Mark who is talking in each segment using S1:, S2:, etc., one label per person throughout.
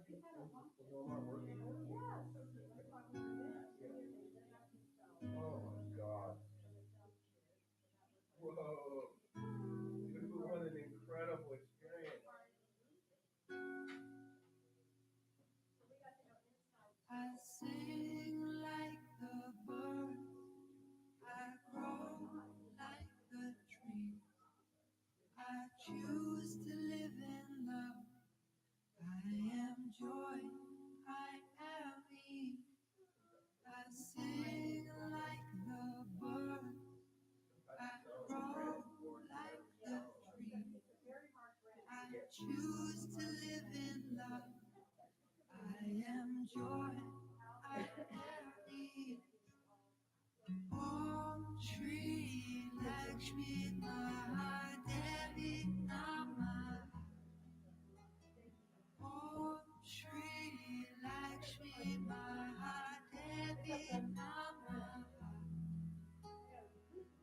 S1: Oh my God. Whoa. What an incredible experience.
S2: I sing like the bird, I grow like the tree. I choose to live in love. I am joy, I am me. I sing like the bird, I grow like the tree. I choose to live in love. I am joy, I am me. Om Shri Lakshmi Mahadevi Namah. Om Shri Lakshmi Mahadevi Namah.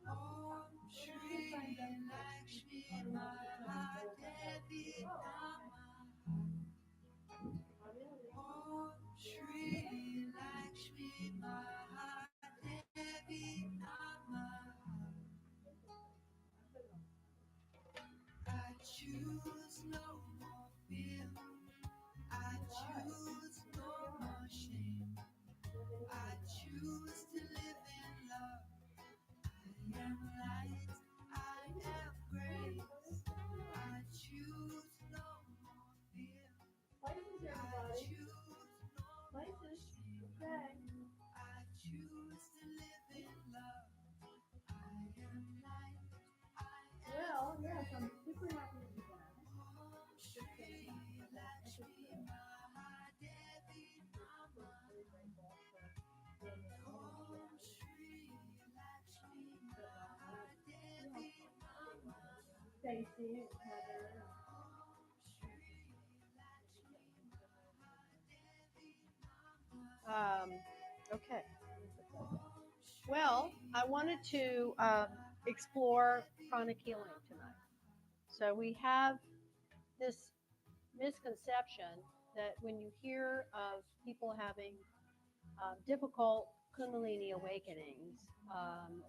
S2: Om Shri Lakshmi Mahadevi Namah. Om Shri Lakshmi Mahadevi Namah. I choose no more fear. I choose no more shame. I choose to live in love. I am light. I am grace. I choose no more fear. I choose no more shame. I choose to live in love. I am light. I am
S3: Yes, I'm super happy to do that.
S2: Om Shri Lakshmi Mahadevi Namah. Om Shri Lakshmi Mahadevi Namah.
S3: Stacy, Heather.
S2: Om Shri Lakshmi Mahadevi
S4: Okay. Well, I wanted to explore chronic healing tonight. So we have this misconception that when you hear of people having difficult Kundalini awakenings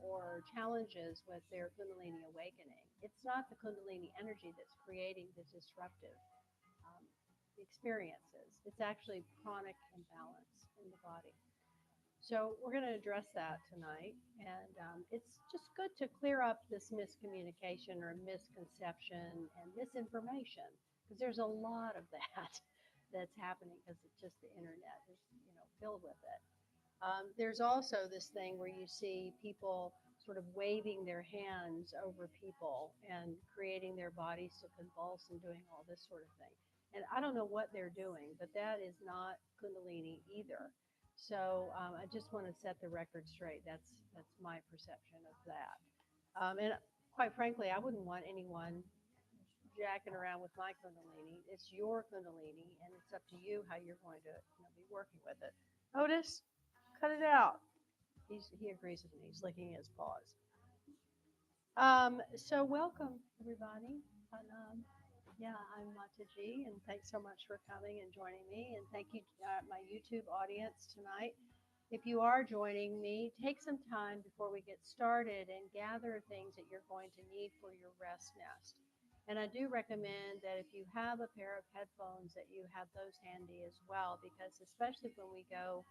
S4: or challenges with their Kundalini awakening, it's not the Kundalini energy that's creating the disruptive um, experiences. It's actually chronic imbalance in the body. So we're going to address that tonight, and it's just good to clear up this miscommunication or misconception and misinformation because there's a lot of that that's happening because it's just the internet is filled with it. There's also this thing where you see people sort of waving their hands over people and creating their bodies to convulse and doing all this sort of thing. And I don't know what they're doing, but that is not Kundalini either. So I just want to set the record straight. That's my perception of that. And quite frankly, I wouldn't want anyone jacking around with my Kundalini. It's your Kundalini, and it's up to you how you're going to be working with it. Otis, cut it out. He agrees with me. He's licking his paws. So welcome everybody. And, yeah, I'm MataJi, and thanks so much for coming and joining me. And thank you, my YouTube audience tonight. If you are joining me, take some time before we get started and gather things that you're going to need for your rest nest. And I do recommend that if you have a pair of headphones, that you have those handy as well, because especially when we go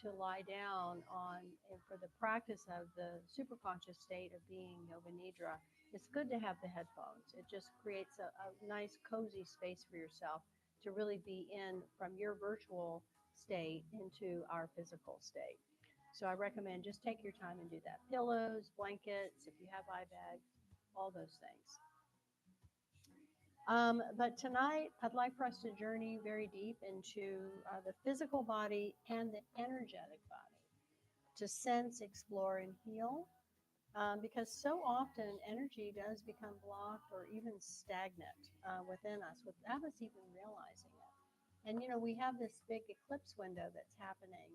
S4: to lie down on and for the practice of the superconscious state of being Yoga Nidra, it's good to have the headphones. It just creates a nice, cozy space for yourself to really be in from your virtual state into our physical state. So I recommend just take your time and do that. Pillows, blankets, if you have eye bags, all those things. But tonight, I'd like for us to journey very deep into the physical body and the energetic body to sense, explore, and heal. Because so often energy does become blocked or even stagnant within us without us even realizing it. And we have this big eclipse window that's happening.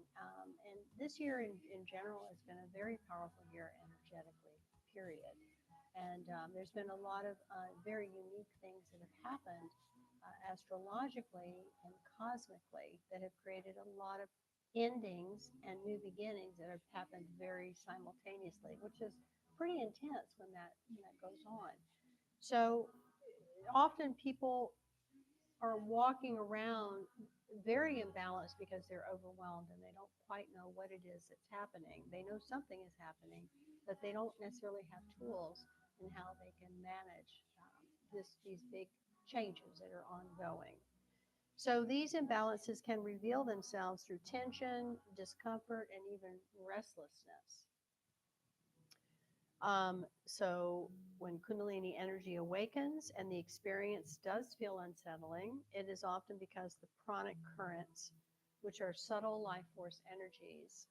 S4: And this year in general has been a very powerful year energetically, period. And there's been a lot of very unique things that have happened astrologically and cosmically that have created a lot of endings and new beginnings that have happened very simultaneously, which is pretty intense when that goes on. So often people are walking around very imbalanced because they're overwhelmed and they don't quite know what it is that's happening. They know something is happening, but they don't necessarily have tools in how they can manage these big changes that are ongoing. So these imbalances can reveal themselves through tension, discomfort, and even restlessness. So when Kundalini energy awakens and the experience does feel unsettling, it is often because the pranic currents, which are subtle life force energies,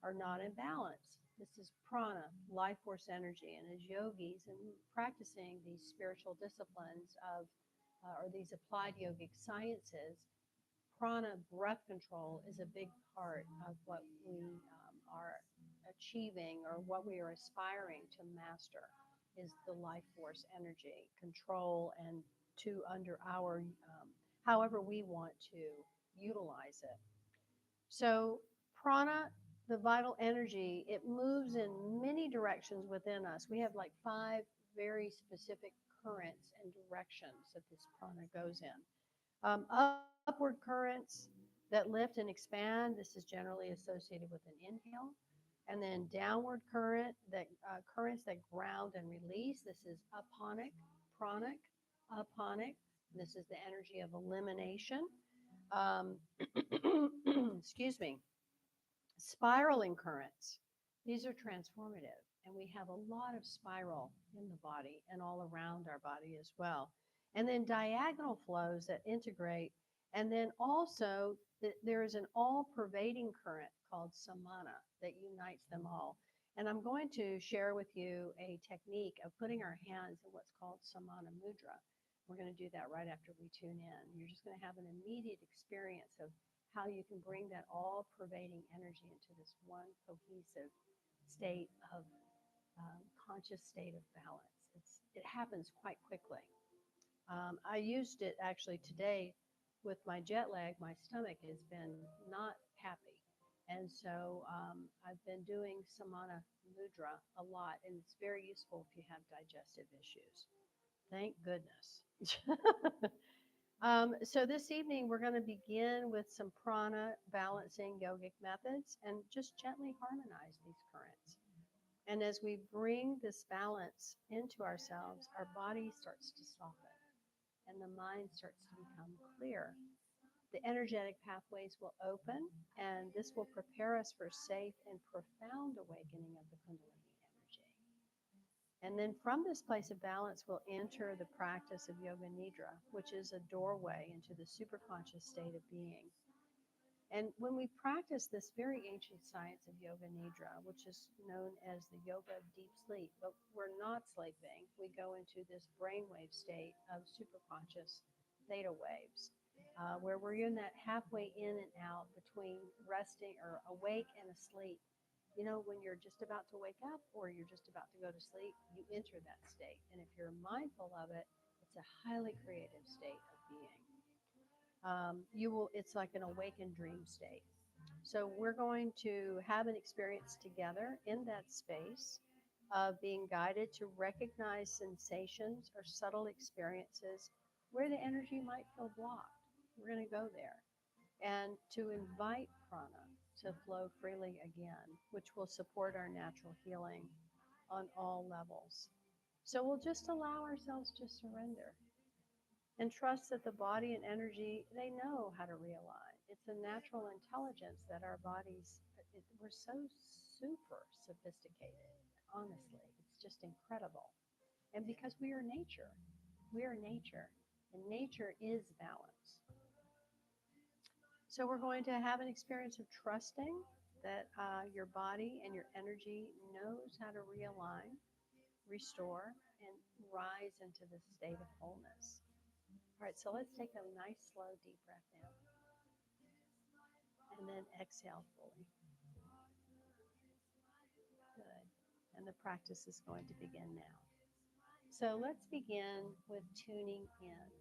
S4: are not in balance. This is prana, life force energy. And as yogis and practicing these spiritual disciplines or these applied yogic sciences, prana breath control is a big part of what we are achieving or what we are aspiring to master is the life force energy control and to under our however we want to utilize it. So prana, the vital energy, it moves in many directions within us. We have like 5 very specific currents and directions that this prana goes in. Upward currents that lift and expand, this is generally associated with an inhale. And then downward currents that ground and release, this is aponic, pranic, aponic. This is the energy of elimination. Um, excuse me. Spiraling currents, these are transformative. And we have a lot of spiral in the body and all around our body as well. And then diagonal flows that integrate. And then also, there is an all pervading current called samana that unites them all. And I'm going to share with you a technique of putting our hands in what's called samana mudra. We're going to do that right after we tune in. You're just going to have an immediate experience of how you can bring that all pervading energy into this one cohesive state of conscious state of balance. It happens quite quickly. I used it actually today with my jet lag. My stomach has been not happy. And so I've been doing Samana Mudra a lot, and it's very useful if you have digestive issues. Thank goodness. So this evening, we're going to begin with some prana balancing yogic methods and just gently harmonize these currents. And as we bring this balance into ourselves, our body starts to soften and the mind starts to become clear. The energetic pathways will open, and this will prepare us for safe and profound awakening of the Kundalini energy. And then from this place of balance, we'll enter the practice of Yoga Nidra, which is a doorway into the superconscious state of being. And when we practice this very ancient science of Yoga Nidra, which is known as the yoga of deep sleep, but we're not sleeping, we go into this brainwave state of superconscious theta waves, where we're in that halfway in and out between resting or awake and asleep. You know, when you're just about to wake up or you're just about to go to sleep, you enter that state. And if you're mindful of it, it's a highly creative state of being. It's like an awakened dream state. So we're going to have an experience together in that space of being guided to recognize sensations or subtle experiences where the energy might feel blocked. We're going to go there and to invite prana to flow freely again, which will support our natural healing on all levels. So we'll just allow ourselves to surrender and trust that the body and energy, they know how to realign. It's a natural intelligence that our bodies, we're so super sophisticated, honestly. It's just incredible. And because we are nature, and nature is balance. So we're going to have an experience of trusting that your body and your energy knows how to realign, restore, and rise into the state of wholeness. All right, so let's take a nice, slow, deep breath in and then exhale fully. Good. And the practice is going to begin now. So let's begin with tuning in.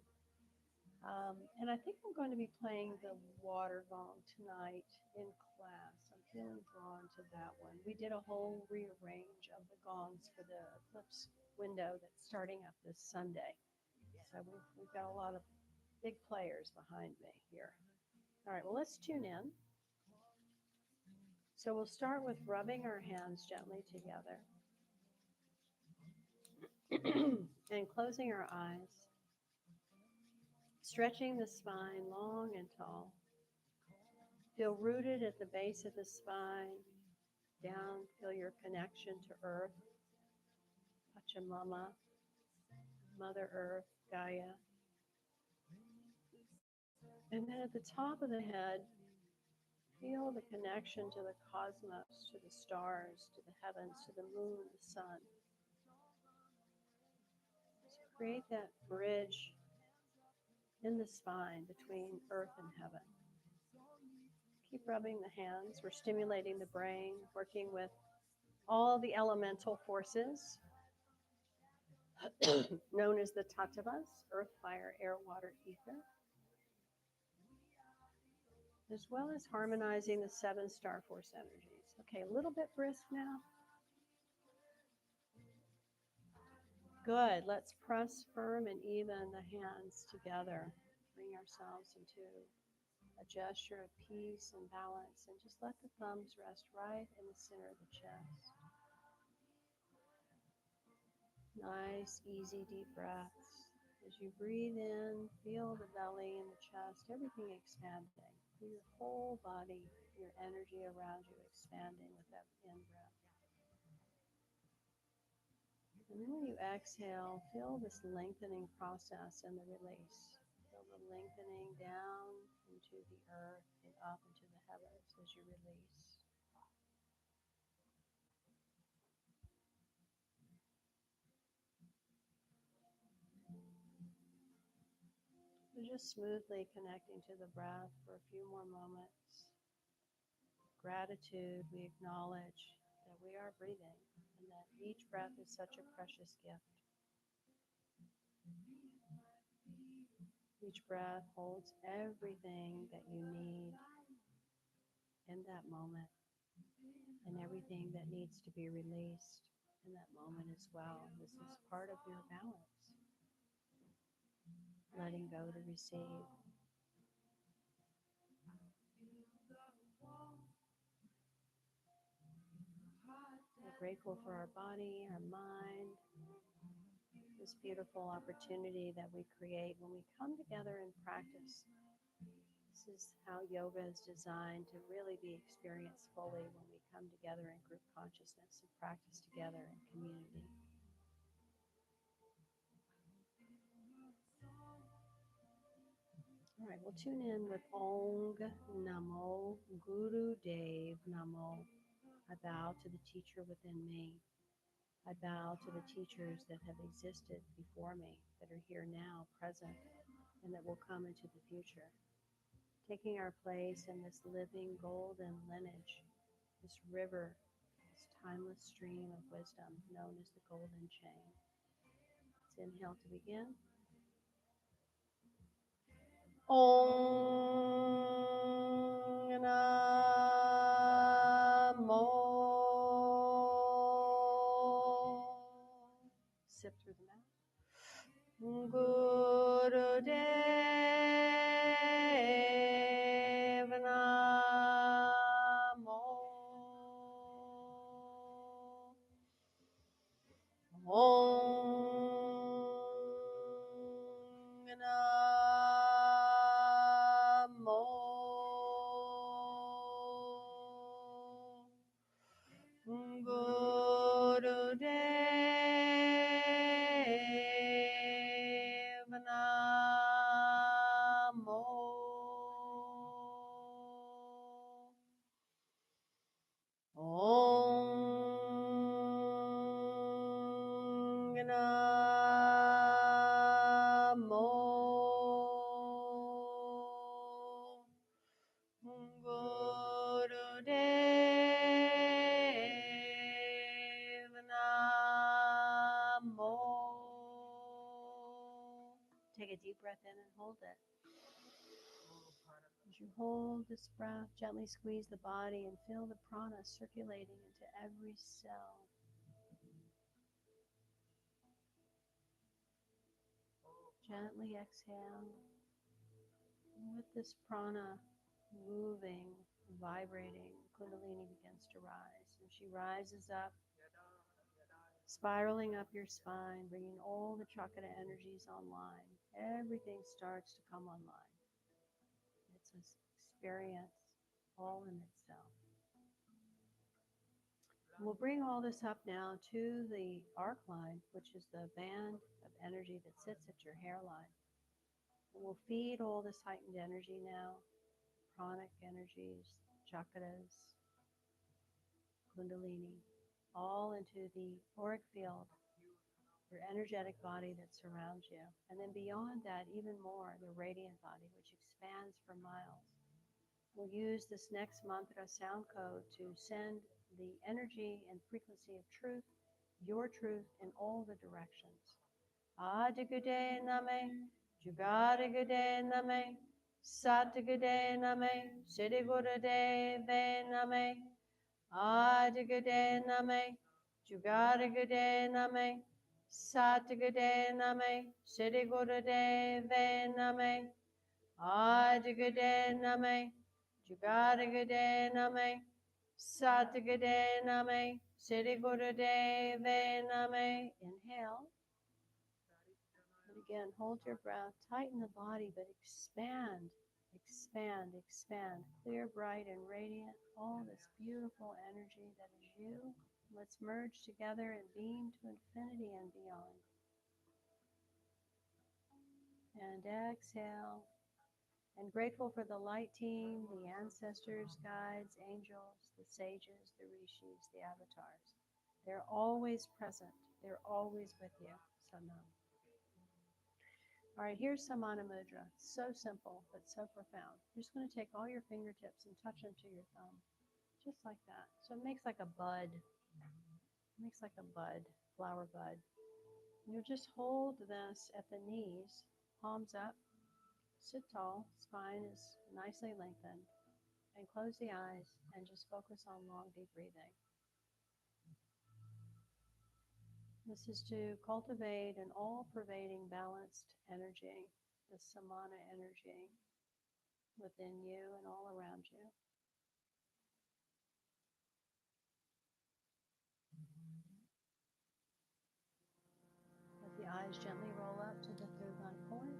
S4: And I think I'm going to be playing the water gong tonight in class. I'm feeling drawn to that one. We did a whole rearrange of the gongs for the eclipse window that's starting up this Sunday. So we've got a lot of big players behind me here. All right, well, let's tune in. So we'll start with rubbing our hands gently together and closing our eyes, stretching the spine long and tall. Feel rooted at the base of the spine, down, feel your connection to earth, Pachamama, Mother Earth, Gaia. And then at the top of the head, feel the connection to the cosmos, to the stars, to the heavens, to the moon, the sun. So create that bridge in the spine between earth and heaven. Keep rubbing the hands. We're stimulating the brain, working with all the elemental forces known as the tattvas, earth, fire, air, water, ether, as well as harmonizing the 7 star force energies. Okay, a little bit brisk now. Good. Let's press firm and even the hands together. Bring ourselves into a gesture of peace and balance, and just let the thumbs rest right in the center of the chest. Nice, easy, deep breaths. As you breathe in, feel the belly and the chest, everything expanding. Feel your whole body, your energy around you expanding with that in-breath. And then when you exhale, feel this lengthening process and the release. Feel the lengthening down into the earth and up into the heavens as you release. So just smoothly connecting to the breath for a few more moments. Gratitude, we acknowledge that we are breathing and that each breath is such a precious gift. Each breath holds everything that you need in that moment and everything that needs to be released in that moment as well. This is part of your balance. Letting go to receive. We're grateful for our body, our mind, this beautiful opportunity that we create when we come together and practice. This is how yoga is designed to really be experienced fully when we come together in group consciousness and practice together in community. All right, we'll tune in with Ong Namo Guru Dev Namo. I bow to the teacher within me. I bow to the teachers that have existed before me, that are here now, present, and that will come into the future. Taking our place in this living golden lineage, this river, this timeless stream of wisdom known as the golden chain. Let's inhale to begin. Om Namo. Sip through the mouth. Guru Dev Namo. Om Namo. Guru Dev Namo. take a deep breath in and hold it. As you hold this breath, gently squeeze the body and feel the prana circulating into every cell. Gently exhale. And with this prana moving, vibrating, Kundalini begins to rise. And she rises up, spiraling up your spine, bringing all the chakra energies online. Everything starts to come online. It's an experience all in itself. We'll bring all this up now to the arc line, which is the band of energy that sits at your hairline. And we'll feed all this heightened energy now, pranic energies, chakras, Kundalini, all into the auric field, your energetic body that surrounds you. And then beyond that, even more, the radiant body, which expands for miles. We'll use this next mantra sound code to send the energy and frequency of truth, your truth, in all the directions. Adigude name, Jugarigude name, Satigude name, Siddhigude name, Adigude name, Jugarigude name, Satigude name, Siddhigude name, Adigude name, Jugarigude name, Satigude name, Siddhigude name. Inhale. And again, hold your breath, tighten the body, but expand, expand, expand. Clear, bright, and radiant, all this beautiful energy that is you. Let's merge together and beam to infinity and beyond. And exhale. And grateful for the light team, the ancestors, guides, angels, the sages, the rishis, the avatars. They're always present. They're always with you. So no. All right, here's Samana Mudra. So simple, but so profound. You're just going to take all your fingertips and touch them to your thumb, just like that. So it makes like a bud. It makes like a bud, flower bud. And you'll just hold this at the knees, palms up, sit tall, spine is nicely lengthened, and close the eyes and just focus on long, deep breathing. This is to cultivate an all-pervading, balanced energy, the samana energy within you and all around you. Let the eyes gently roll up to the third eye point.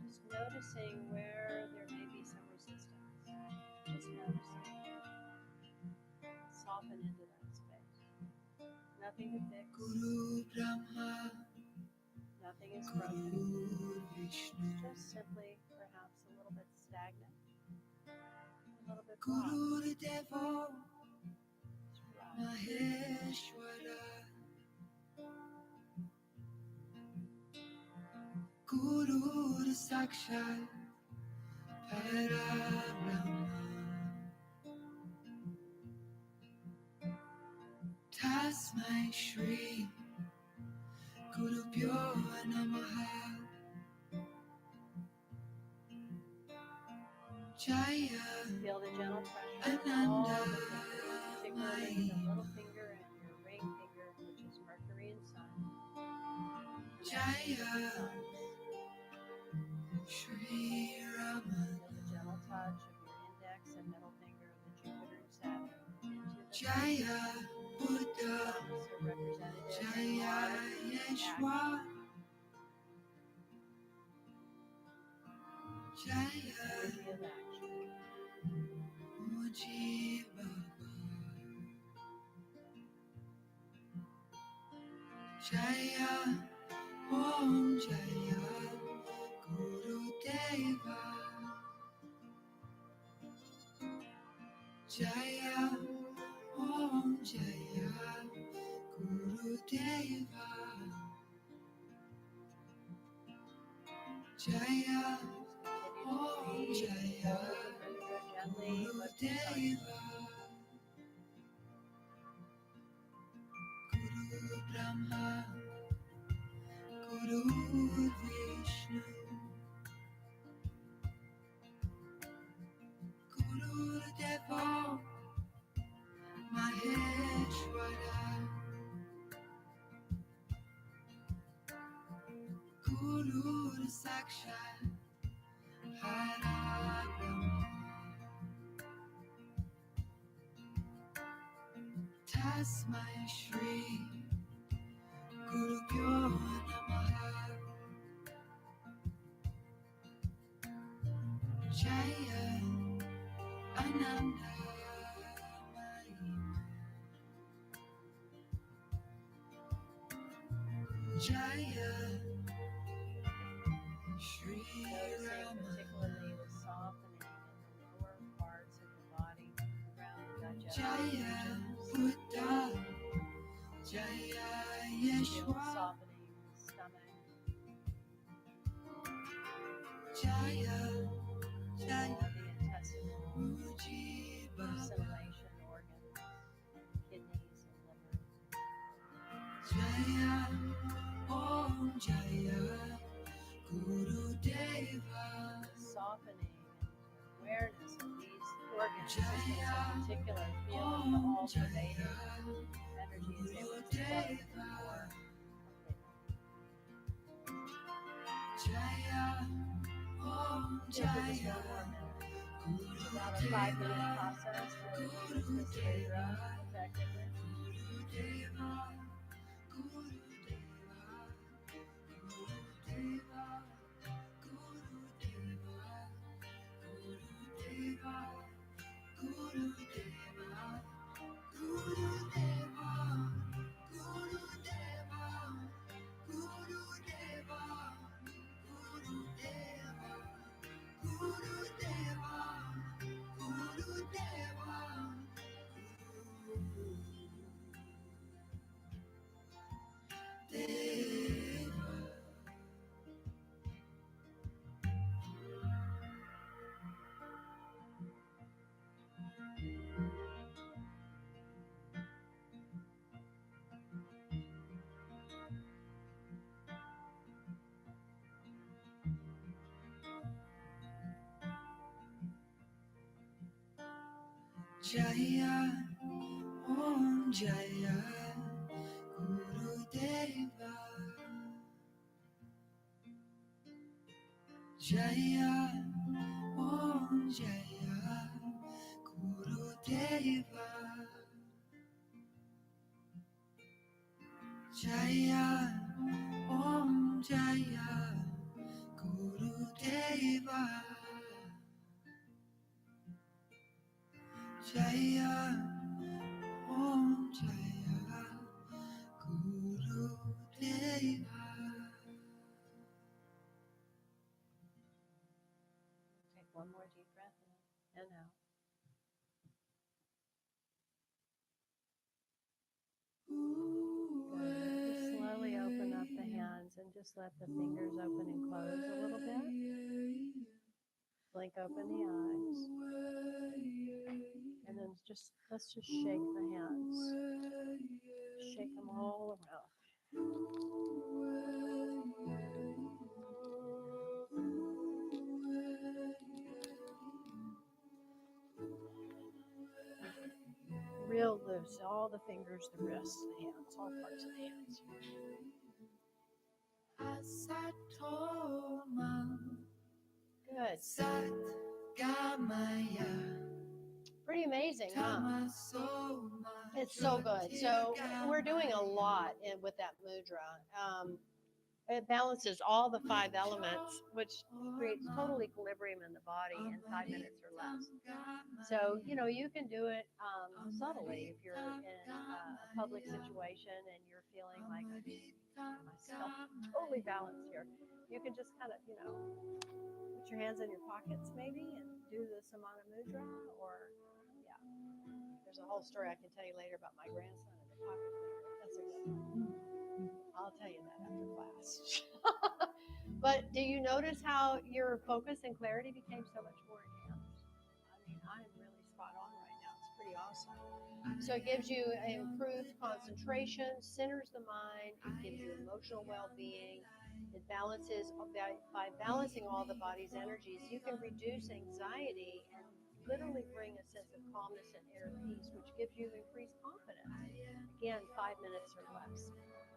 S4: Just noticing where there may be some resistance. Just noticing. Soften into that space. Nothing to fix.
S2: Guru Brahma,
S4: Nothing is broken.
S2: Guru Vishnu,
S4: Just simply, perhaps, a little bit stagnant. A little bit
S2: Guru
S4: blocked.
S2: Devo,
S4: Just relax.
S2: Maheshwara, Guru Sakshat, Parabrahma, Tasmai Shri, Guru Pyo Namaha, Jaya,
S4: Feel the gentle pressure of all the fingers, particularly the little finger and your ring finger, which is Mercury and Sun.
S2: Jaya, Shri Rama,
S4: Feel the gentle touch of your index and middle finger of the Jupiter and Saturn into the
S2: Jaya Buddha,
S4: thumbs, so representative of
S2: Jaya
S4: Mars and
S2: Yeshua, Jaya
S4: energy of action.
S2: Muji Baba, Jaya Om Jaya Guru Deva, Jaya Om Jaya Guru Deva Jaya Om Jaya Guru Deva Guru Brahma Guru Vishnu Guru Deva Maheshwara Guru Sakshat Parabrahma Tasmai Shri Guru Pyo Namaha Jaya Ananda Jaya Shri
S4: Noticing
S2: Rama
S4: particularly the softening in the lower parts of the body around the digestive
S2: Jaya
S4: regions.
S2: Buddha Jaya
S4: Feel
S2: Yeshua
S4: softening in the stomach,
S2: Jaya
S4: all
S2: Jaya
S4: the intestinal
S2: Muji Baba
S4: assimilation organs, kidneys and liver.
S2: Jaya Om Jaya Guru Deva
S4: Softening and awareness of these organ
S2: Jaya
S4: systems in particular, feeling the
S2: Om
S4: all pervading
S2: Jaya
S4: energy is able
S2: Guru
S4: to flow
S2: Deva
S4: more completely.
S2: Jaya Om
S4: Feel for just
S2: Jaya
S4: one more minute.
S2: Guru
S4: About a
S2: Deva
S4: 5-minute process to use
S2: Guru
S4: this
S2: Deva
S4: mudra effectively.
S2: Guru Deva Guru Deva Guru Deva Guru Deva Guru Deva Guru Deva Guru Deva Guru Deva Guru Deva Guru Deva Guru Deva Guru Deva Jaya Om Jaya Guru Deva Jaya Om Jaya Guru Deva Jaya Om Jaya Guru Deva Jaya Om Jaya Guru Deva.
S4: Take one more deep breath in and out. Good. Just slowly open up the hands and just let the fingers open and close a little bit. Blink open the eyes. And then let's just shake the hands. Shake them all around. Real loose, all the fingers, the wrists, the hands, all parts of the hands. Good. Pretty amazing, huh? It's so good. So we're doing a lot with that mudra. It balances all the 5 elements, which creates total equilibrium in the body in 5 minutes or less. So, you can do it subtly if you're in a public situation and you're feeling like myself totally balanced here. You can just kind of, put your hands in your pockets maybe and do the Samana Mudra, or there's a whole story I can tell you later about my grandson and the pocket mudra. That's a good one. fast. But do you notice how your focus and clarity became so much more enhanced? I mean, I'm really spot on right now. It's pretty awesome. So it gives you improved concentration, centers the mind, it gives you emotional well-being. It balances by balancing all the body's energies. You can reduce anxiety and literally bring a sense of calmness and inner peace, which gives you increased confidence. Again, 5 minutes or less.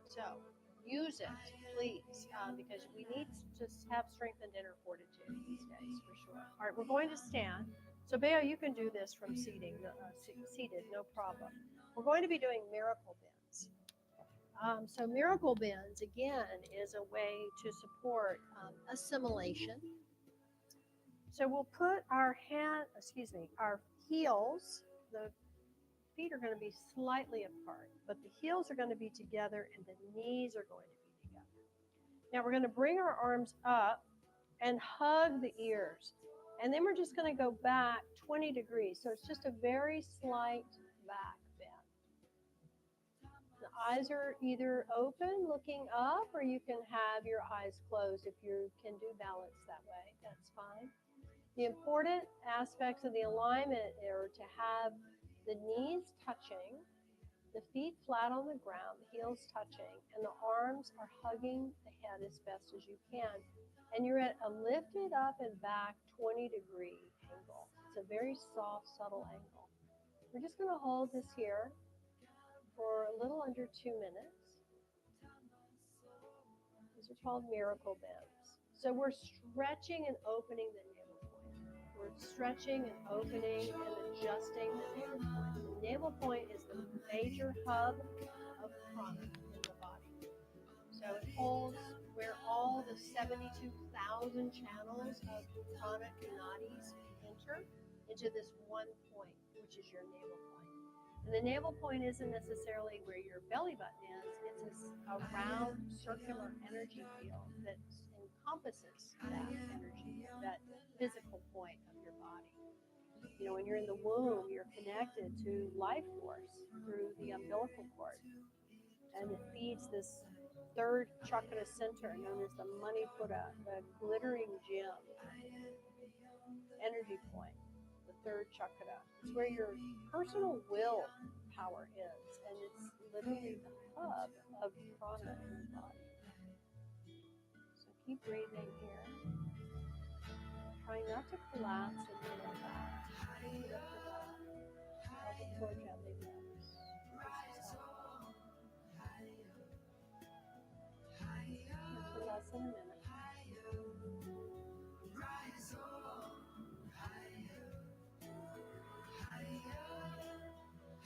S4: So use it, please, because we need to have strengthened inner fortitude these days for sure. All right, we're going to stand. So Bea, you can do this from seated, no problem. We're going to be doing miracle bends. So miracle bends again is a way to support assimilation. So we'll put our our heels, the feet are going to be slightly apart, but the heels are going to be together and the knees are going to be together. Now we're going to bring our arms up and hug the ears. And then we're just going to go back 20 degrees. So it's just a very slight back bend. The eyes are either open looking up, or you can have your eyes closed if you can do balance that way. That's fine. The important aspects of the alignment are to have the knees touching, the feet flat on the ground, the heels touching, and the arms are hugging the head as best as you can. And you're at a lifted up and back 20-degree angle. It's a very soft, subtle angle. We're just going to hold this here for a little under 2 minutes. These are called miracle bends. So we're stretching and opening the navel point. We're stretching and opening and adjusting the navel point. The navel point is the major hub of prana in the body. So it holds where all the 72,000 channels of prana and nadis enter into this one point, which is your navel point. And the navel point isn't necessarily where your belly button is. It's a round circular energy field that encompasses that energy, that physical point of your body. You know, when you're in the womb, you're connected to life force through the umbilical cord. And it feeds this third chakra center known as the Manipura, the glittering gem energy point, the third chakra. It's where your personal will power is, and it's literally the hub of prana in the body. So keep breathing here. Try not to collapse and lower back. Lift it up. Help the core gently moves. For less than a minute.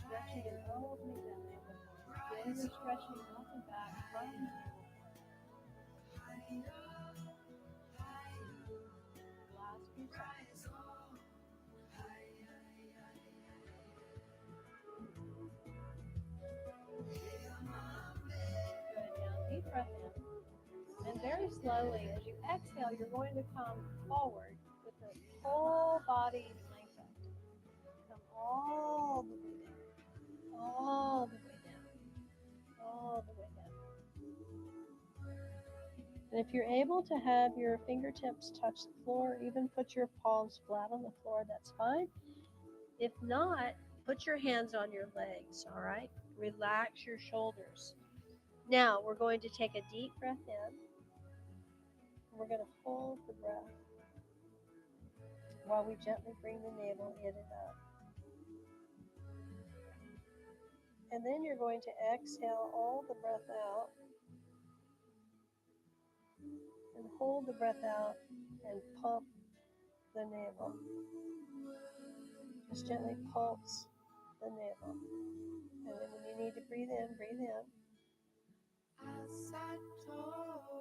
S4: Stretching and opening that navel point. Then you're stretching up and back from the navel point. Last few seconds. Good. Now deep breath in. And very slowly, as you exhale, you're going to come forward with the whole body lengthened. Come all the way down. All the way down. All the way down. And if you're able to have your fingertips touch the floor, even put your palms flat on the floor, that's fine. If not, put your hands on your legs, all right? Relax your shoulders. Now, we're going to take a deep breath in. And we're going to hold the breath while we gently bring the navel in and up. And then you're going to exhale all the breath out and hold the breath out and pump the navel. Just gently pulse the navel. And then when you need to breathe in, breathe in.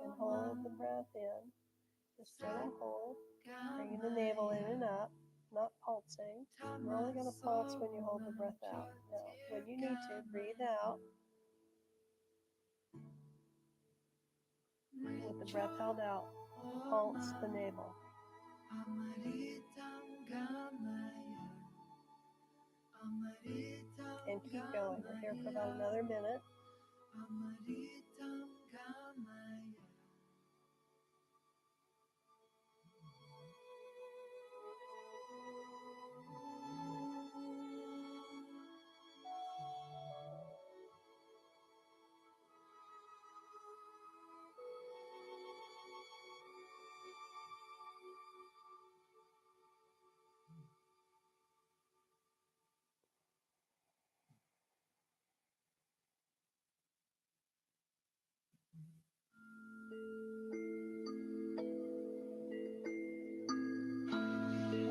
S4: And hold the breath in. Just gentle hold. Bringing the navel in and up, not pulsing. You're only going to pulse when you hold the breath out. Now, when you need to, breathe out. With the breath held out, pulse the navel. And keep going. We're here for about another minute.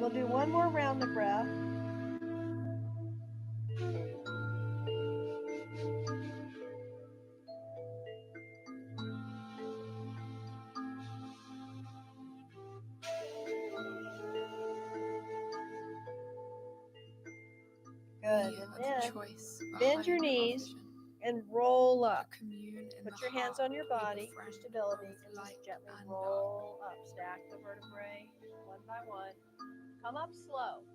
S4: We'll do one more round of breath. Good. And then bend your knees and roll up. Put your hands on your body for stability and just gently roll up. Stack the vertebrae one by one. Come up slow.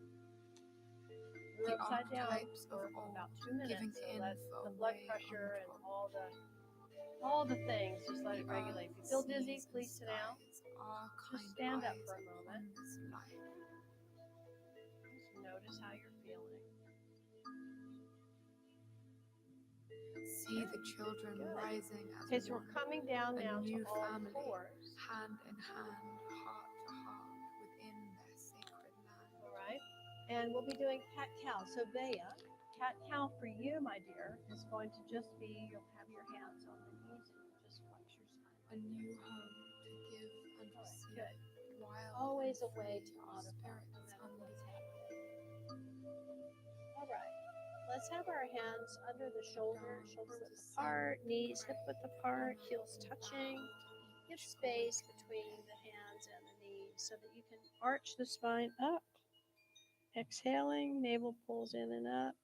S4: You're upside down for about 2 minutes. So let the blood pressure and all the things, just let it regulate. If you feel dizzy, please sit down. Just stand up for a moment. Just notice how you're feeling.
S2: See the children rising as
S4: Okay, so we're coming down
S2: a
S4: now to
S2: new
S4: all
S2: family,
S4: fours.
S2: hand in hand, heart to heart, within their sacred land.
S4: All right. And we'll be doing cat-cow. So Bea, cat-cow for you, my dear, is going to just be, you'll have your hands on the knees and you'll just flex your spine.
S2: A new home to give and receive.
S4: Good.
S2: Wild
S4: Always a
S2: and
S4: way
S2: free
S4: to
S2: our
S4: honor
S2: spirits
S4: no matter what's
S2: unleashed.
S4: happening. All right. Let's have our hands under the shoulders, shoulder width apart, knees hip width apart, heels touching. Give space between the hands and the knees so that you can arch the spine up. Exhaling, navel pulls in and up,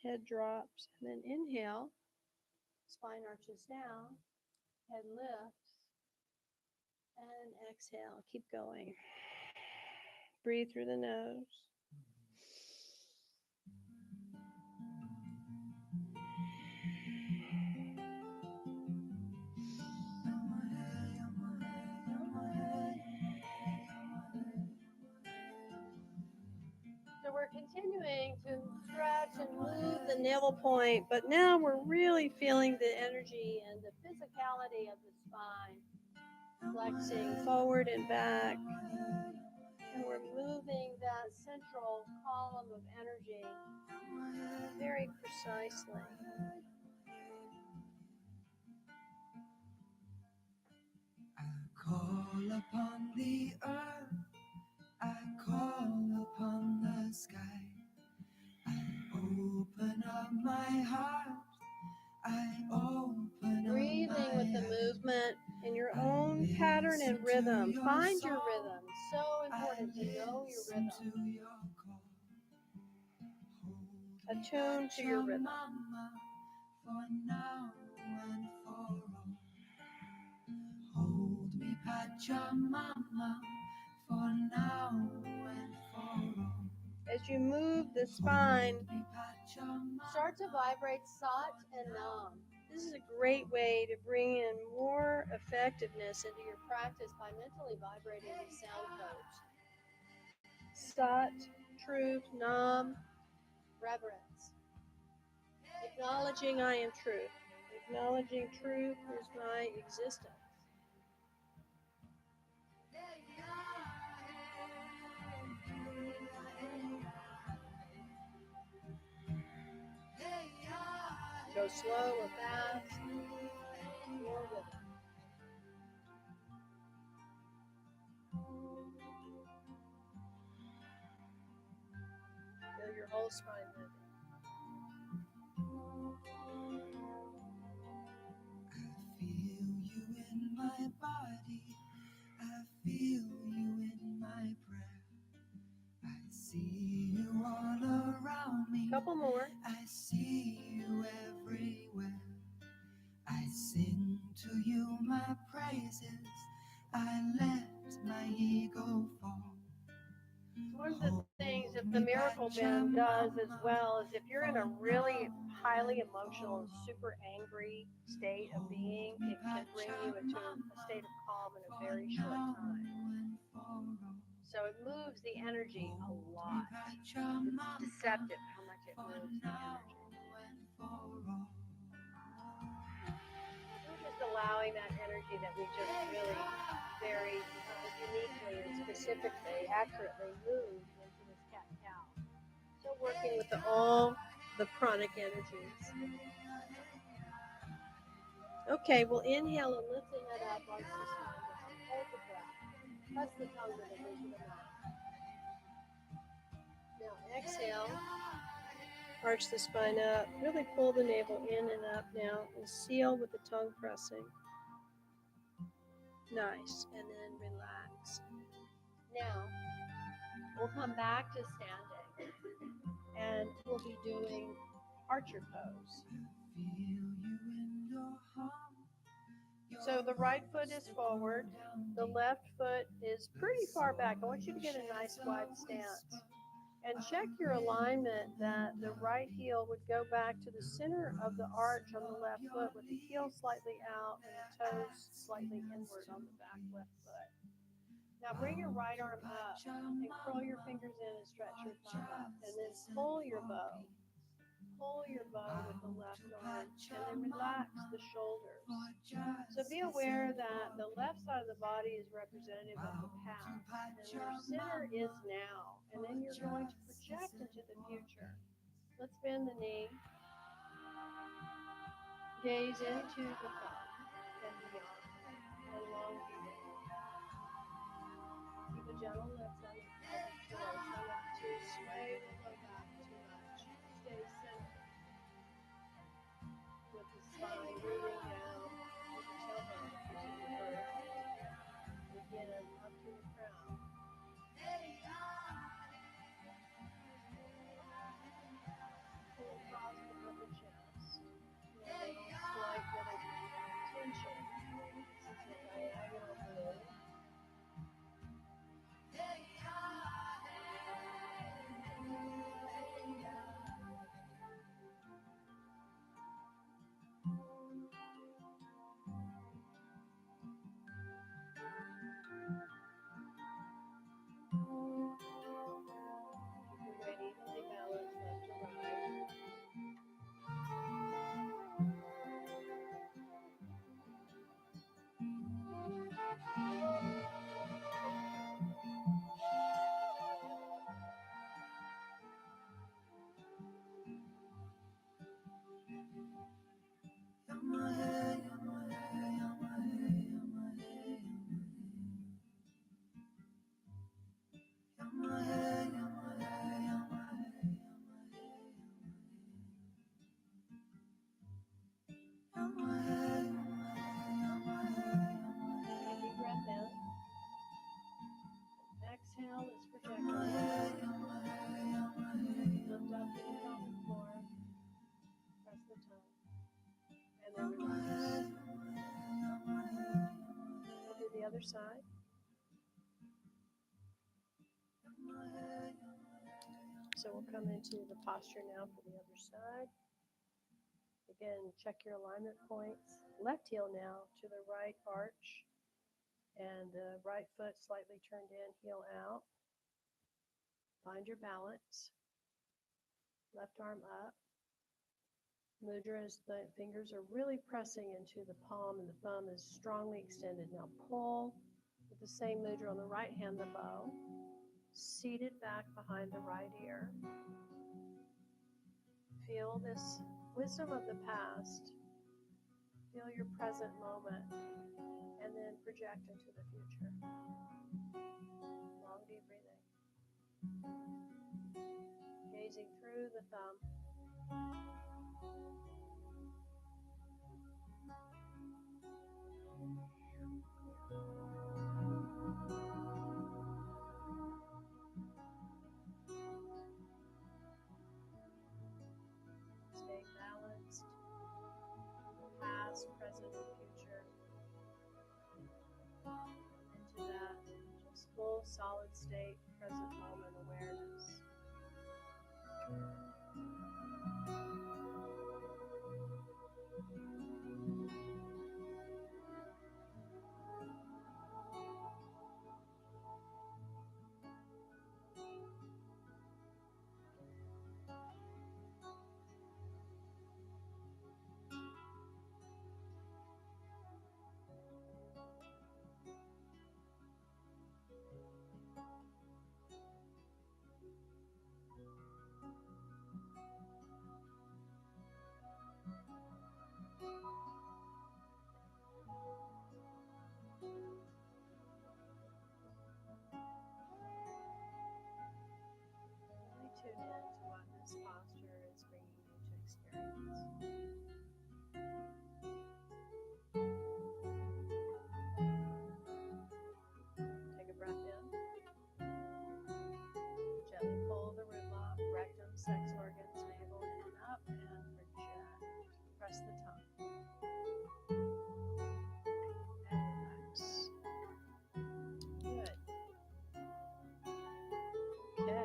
S4: head drops, and then inhale, spine arches down, head lifts, and exhale. Keep going. Breathe through the nose. So we're continuing to stretch and move the navel point, but now we're really feeling the energy and the physicality of the spine, flexing forward and back. And we're moving that central column of energy very precisely.
S2: I call upon the earth, I call upon the sky. I open up my heart, I open up
S4: Breathing
S2: my
S4: with the movement in your own pattern and rhythm. Find your rhythm. So important to know your rhythm. Attune to your rhythm.
S2: For now and for all. Hold me, Pachamama, for now and for all.
S4: As you move the spine, start to vibrate Sat and Nam. This is a great way to bring in more effectiveness into your practice by mentally vibrating these sound codes. Sat, truth, Nam, reverence. Acknowledging I am truth. Acknowledging truth is my existence. Go slow or fast. Your rhythm. Feel your whole spine moving.
S2: I feel you in my body, I feel you in my breath. I see you all around me,
S4: Couple more.
S2: I see you everywhere. I sing to you my praises, I let my ego fall.
S4: One of the things that the miracle bend does as well is if you're in a really highly emotional and super angry state of being, it can bring you into a state of calm in a very short time. So it moves the energy a lot. It's deceptive how much it moves the energy. We're just allowing that energy that we just really very uniquely and specifically, accurately moved into this cat-cow. So working with all the pranic energies. Okay, we'll inhale and lifting it up onto the spine. Hold the breath. Press the tongue to the roof of the mouth. Now exhale, arch the spine up, really pull the navel in and up now, and seal with the tongue pressing. Nice, and then relax. Now, we'll come back to standing, and we'll be doing archer pose. So the right foot is forward, the left foot is pretty far back. I want you to get a nice wide stance. And check your alignment that the right heel would go back to the center of the arch on the left foot with the heel slightly out and the toes slightly inward on the back left foot. Now bring your right arm up and curl your fingers in and stretch your thumb up. And then pull your bow. Pull your bow with the left arm and then relax the shoulders. So be aware that the left side of the body is representative of the past and your center is now. And then you're going to project into the future. Let's bend the knee. Gaze into the thumb and beyond. And long breathing. Keep a gentle lift on the pelvic floor. Try not to sway the low back too much. Stay centered. With the spine moving down with the tailbone using the earth. Again, up to the crown. Pull across the upper chest. Slight bit of tension. This is a diagonal move. Ready, evenly balanced left to right. Deep breath in. Exhale, let's project on the lift up to the pelvic floor. Press the tongue. And then relax. We'll do the other side. So we'll come into the posture now for the other side. Again, check your alignment points. Left heel now to the right arch. And the right foot slightly turned in, heel out. Find your balance. Left arm up. Mudra is the fingers are really pressing into the palm and the thumb is strongly extended. Now pull with the same mudra on the right hand, the bow. Seated back behind the right ear. Feel this wisdom of the past. Feel your present moment. And then project into the future. Long deep breathing. Gazing through the thumb. Stay balanced. Past, present, and future. Into that just full solid state, present moment awareness. sex organs, navel in and up, and project. Press the tongue. And relax. Good. Okay.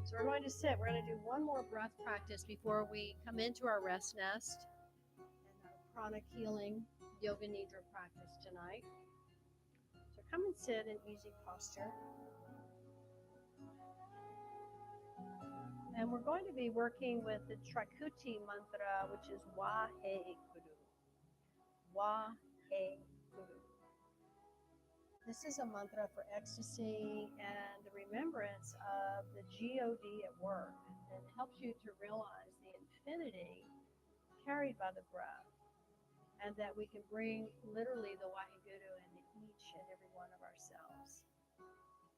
S4: So we're going to sit. We're going to do one more breath practice before we come into our rest nest and our pranic healing Yoga Nidra practice tonight. So come and sit in easy posture. And we're going to be working with the Trikuti mantra, which is Waheguru. Waheguru. This is a mantra for ecstasy and the remembrance of the God at work. And it helps you to realize the infinity carried by the breath. And that we can bring literally the Waheguru into each and every one of ourselves.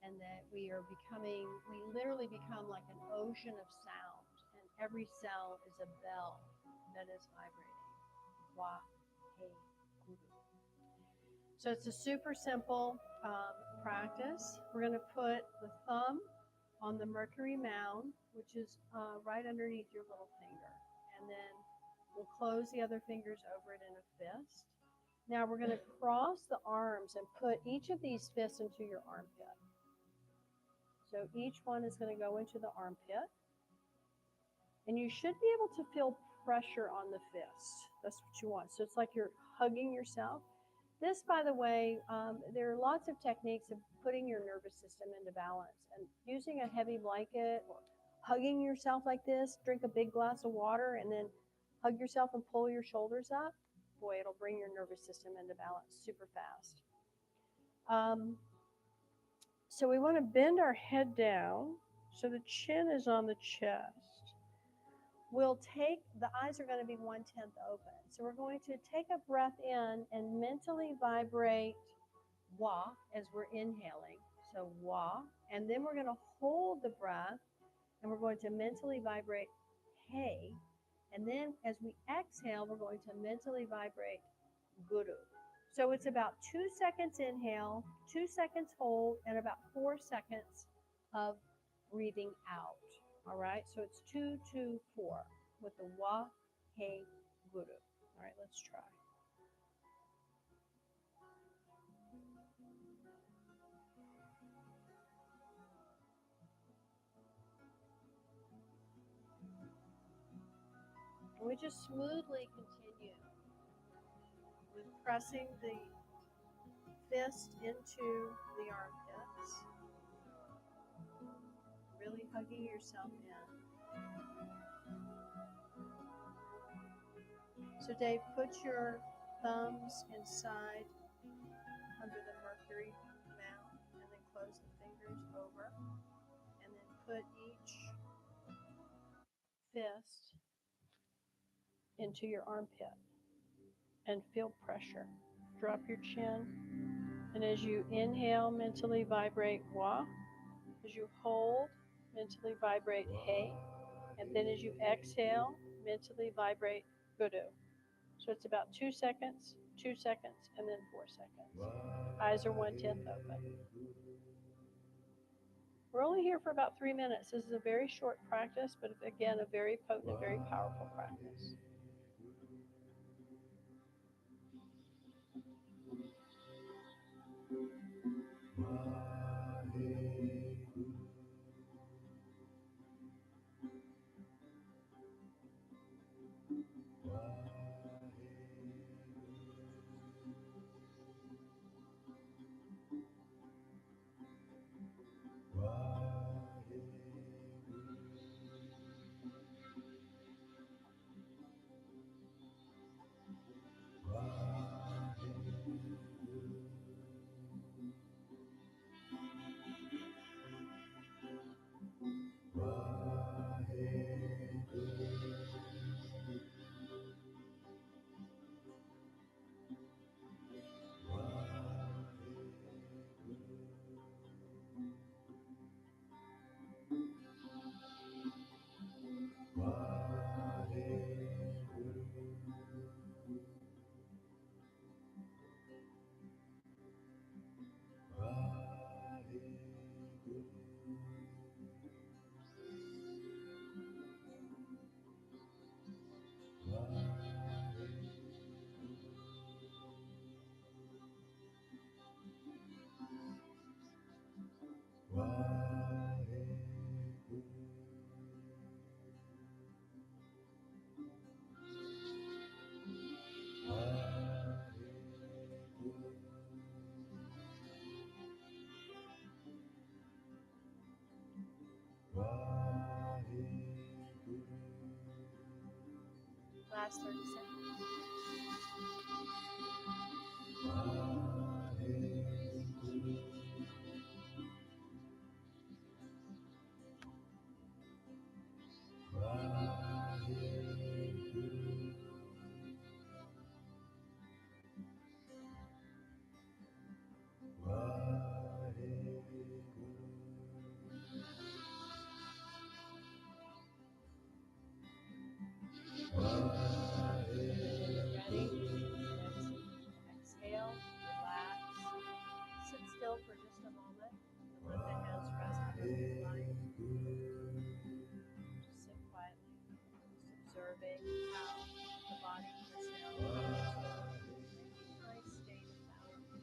S4: And that we literally become like an ocean of sound. And every cell is a bell that is vibrating. Waheguru. So it's a super simple practice. We're going to put the thumb on the Mercury mound, which is right underneath your little finger. And then we'll close the other fingers over it in a fist. Now we're going to cross the arms and put each of these fists into your armpit. So each one is going to go into the armpit. And you should be able to feel pressure on the fist. That's what you want. So it's like you're hugging yourself. This, by the way, there are lots of techniques of putting your nervous system into balance. And using a heavy blanket or hugging yourself like this, drink a big glass of water and then hug yourself and pull your shoulders up. Boy, it'll bring your nervous system into balance super fast. So we want to bend our head down so the chin is on the chest. We'll take, the eyes are going to be 1/10 open. So we're going to take a breath in and mentally vibrate Wa as we're inhaling. So Wa. And then we're going to hold the breath and we're going to mentally vibrate Hey. And then as we exhale, we're going to mentally vibrate Guru. So it's about 2 seconds inhale, 2 seconds hold, and about 4 seconds of breathing out. All right, so it's 2, 2, 4 with the Wa, Hey, Guru. All right, let's try. And we just smoothly continue with pressing the fist into the armpits, really hugging yourself in. So Dave, put your thumbs inside under the Mercury mound and then close the fingers over and then put each fist into your armpit and feel pressure. Drop your chin, and as you inhale, mentally vibrate Wa. As you hold, mentally vibrate Hey, and then as you exhale, mentally vibrate Guru. So it's about 2 seconds, 2 seconds, and then 4 seconds. Eyes are 1/10 open. We're only here for about 3 minutes. This is a very short practice, but again, a very potent, very powerful practice. last 30 seconds. Ready? Exhale, relax. Sit still for just a moment and let the hands rest behind the body. Just sit quietly, just observing how the body is now in a nice state of balance.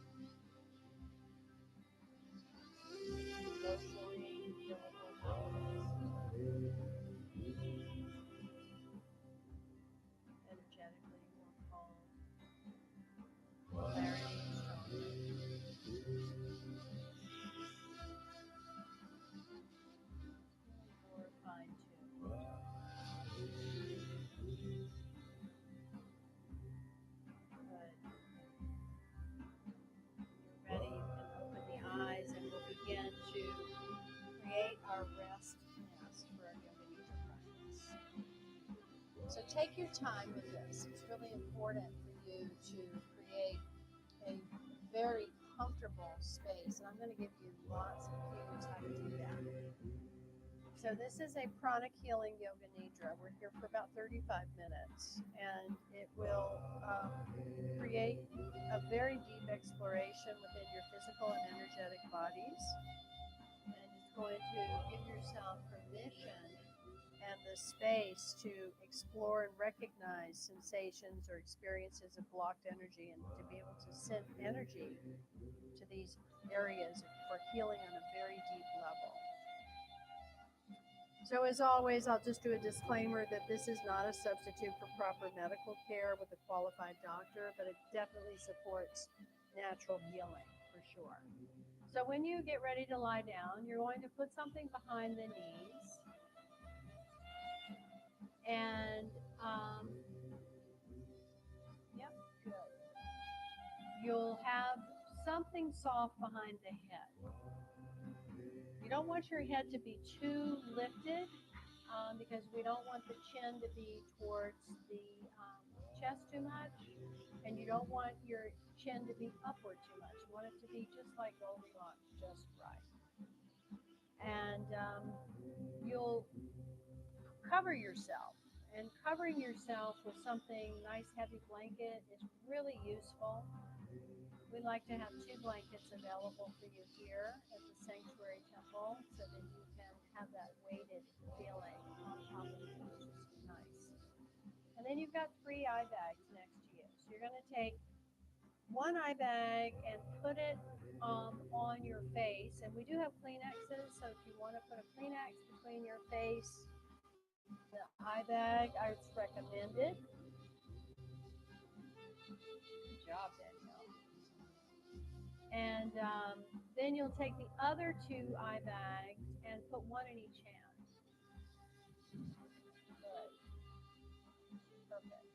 S4: Emotionally, feeling more balanced. Energetically, more calm. Clarity, stronger. More fine-tuned. Good. When you're ready, you can open the eyes and we'll begin to create our rest nest for our Yoga Nidra practice. So take your time with this. It's really important for you to create a very comfortable space. And I'm going to give you lots of cues how to do that. So this is a pranic healing Yoga Nidra. We're here for about 35 minutes, and it will create a very deep exploration within your physical and energetic bodies. And it's going to give yourself permission and the space to explore and recognize sensations or experiences of blocked energy, and to be able to send energy to these areas for healing on a very deep level. So as always, I'll just do a disclaimer that this is not a substitute for proper medical care with a qualified doctor, but it definitely supports natural healing for sure. So when you get ready to lie down, you're going to put something behind the knees. And, yep, good. You'll have something soft behind the head. You don't want your head to be too lifted because we don't want the chin to be towards the chest too much, and you don't want your chin to be upward too much. You want it to be just like Goldilocks, just right. And you'll cover yourself, and covering yourself with something nice, heavy blanket is really useful. We like to have 2 blankets available for you here at the Sanctuary Temple so that you can have that weighted feeling on top of you, which is nice. And then you've got 3 eye bags next to you. So you're going to take 1 eye bag and put it on your face. And we do have Kleenexes, so if you want to put a Kleenex between your face and the eye bag, it's recommended. Good job, Danielle. And then you'll take the other 2 eye bags and put 1 in each hand. Good. Perfect.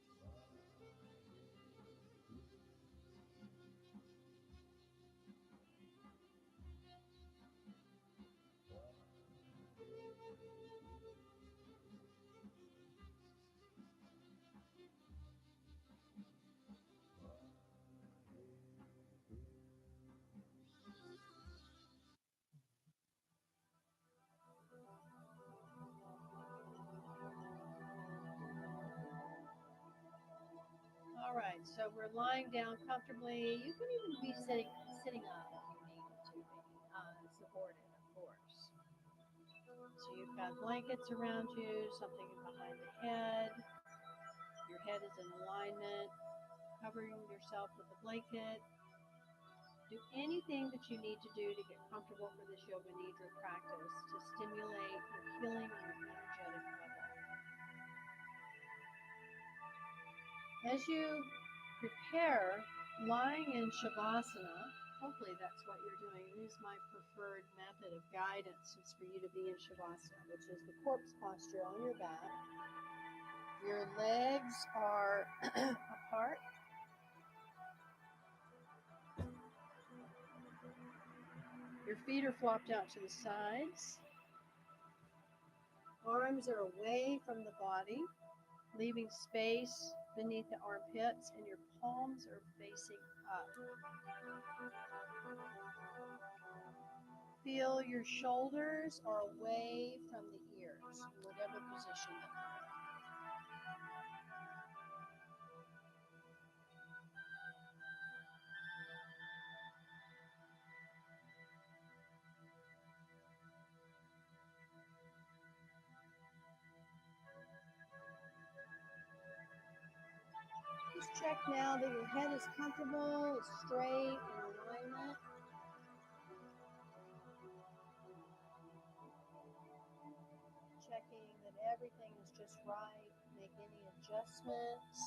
S4: All right, so we're lying down comfortably. You can even be sitting up if you need to be supported, of course. So you've got blankets around you, something behind the head. Your head is in alignment, covering yourself with a blanket. Do anything that you need to do to get comfortable for this Yoga Nidra practice to stimulate your healing on an energetic level. As you prepare, lying in Shavasana, hopefully that's what you're doing. It is my preferred method of guidance, is for you to be in Shavasana, which is the corpse posture on your back. Your legs are apart. Your feet are flopped out to the sides. Arms are away from the body, leaving space beneath the armpits, and your palms are facing up. Feel your shoulders are away from the ears, in whatever position that you're in. Just check now that your head is comfortable, it's straight, in alignment. Checking that everything is just right. Make any adjustments.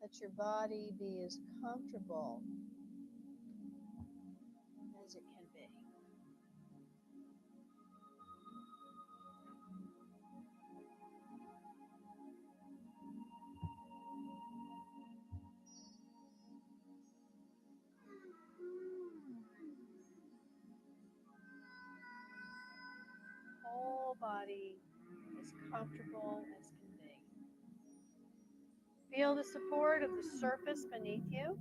S4: Let your body be as comfortable as it can be. Whole body as comfortable as can be. Feel the support of the surface beneath you.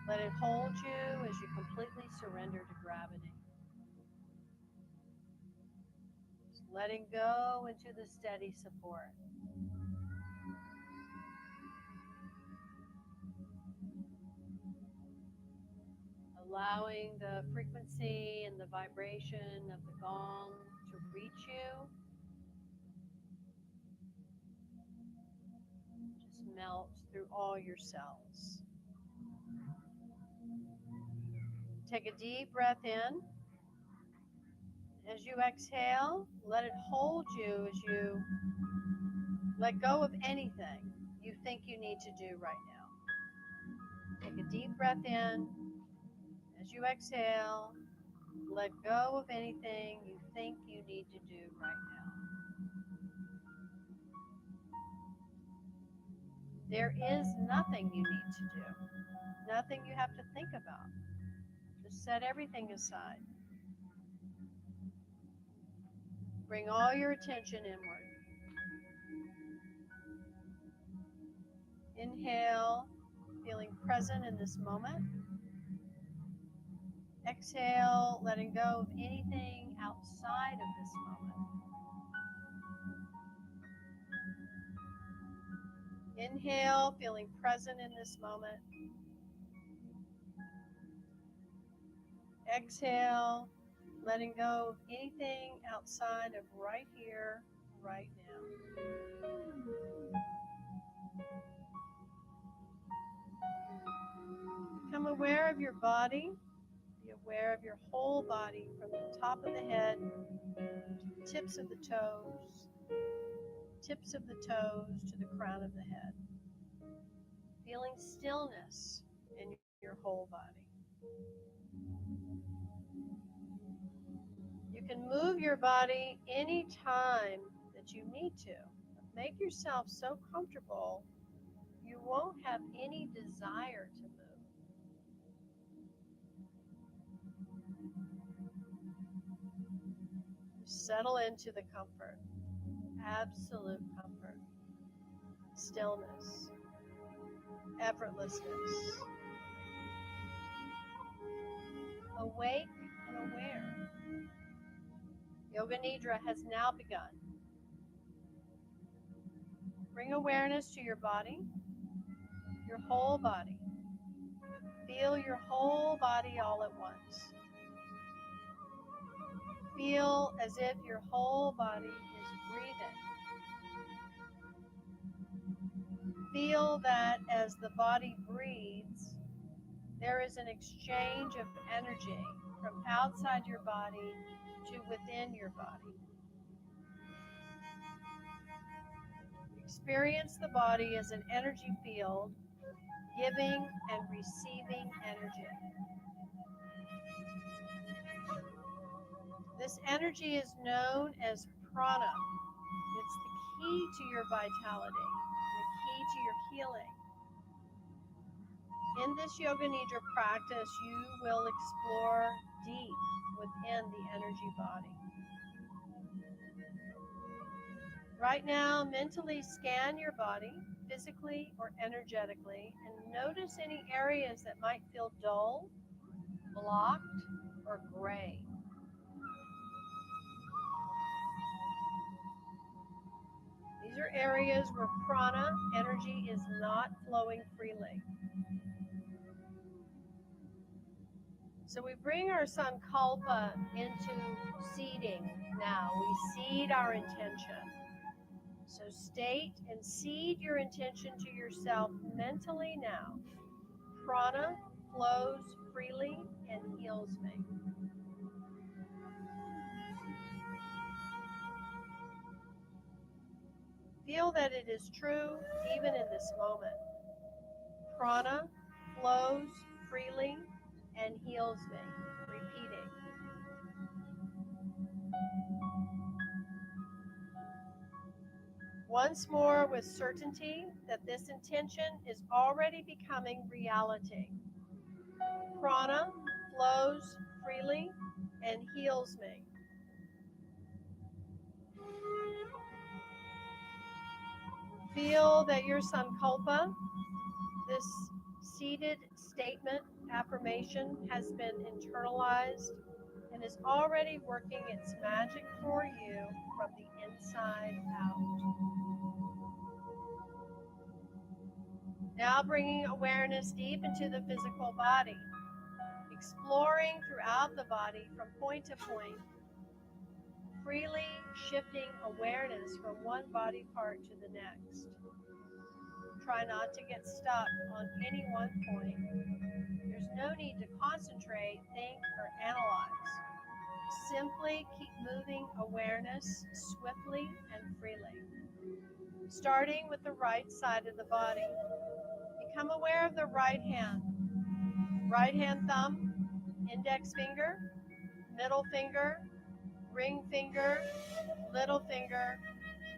S4: Let it hold you as you completely surrender to gravity. Just letting go into the steady support. Allowing the frequency and the vibration of the gong to reach you. Just melt through all your cells. Take a deep breath in. As you exhale, let it hold you as you let go of anything you think you need to do right now. Take a deep breath in. As you exhale, let go of anything you think you need to do right now. There is nothing you need to do, nothing you have to think about. Just set everything aside. Bring all your attention inward. Inhale, feeling present in this moment. Exhale, letting go of anything outside of this moment. Inhale, feeling present in this moment. Exhale, letting go of anything outside of right here, right now. Become aware of your body. Be aware of your whole body from the top of the head to the tips of the toes, to the crown of the head. Feeling stillness in your whole body. You can move your body anytime that you need to. Make yourself so comfortable you won't have any desire to move. Settle into the comfort, absolute comfort, stillness, effortlessness. Awake and aware. Yoga Nidra has now begun. Bring awareness to your body, your whole body. Feel your whole body all at once. Feel as if your whole body is breathing. Feel that as the body breathes, there is an exchange of energy from outside your body to within your body. experience the body as an energy field, giving and receiving energy. This energy is known as prana. It's the key to your vitality, the key to your healing. In this Yoga Nidra practice, you will explore deep within the energy body. Right now, mentally scan your body, physically or energetically, and notice any areas that might feel dull, blocked, or gray. These are areas where prana energy is not flowing freely. So we bring our sankalpa into seeding now. We seed our intention. So state and seed your intention to yourself mentally now. Prana flows freely and heals me. Feel that it is true even in this moment. Prana flows freely and heals me. Repeating. Once more with certainty that this intention is already becoming reality. Prana flows freely and heals me. Feel that your sankalpa, this seated statement, affirmation, has been internalized and is already working its magic for you from the inside out. Now bringing awareness deep into the physical body, exploring throughout the body from point to point, freely shifting awareness from one body part to the next. Try not to get stuck on any one point. There's no need to concentrate, think, or analyze. Simply keep moving awareness swiftly and freely. Starting with the right side of the body. Become aware of the right hand. Right hand thumb, index finger, middle finger, ring finger, little finger,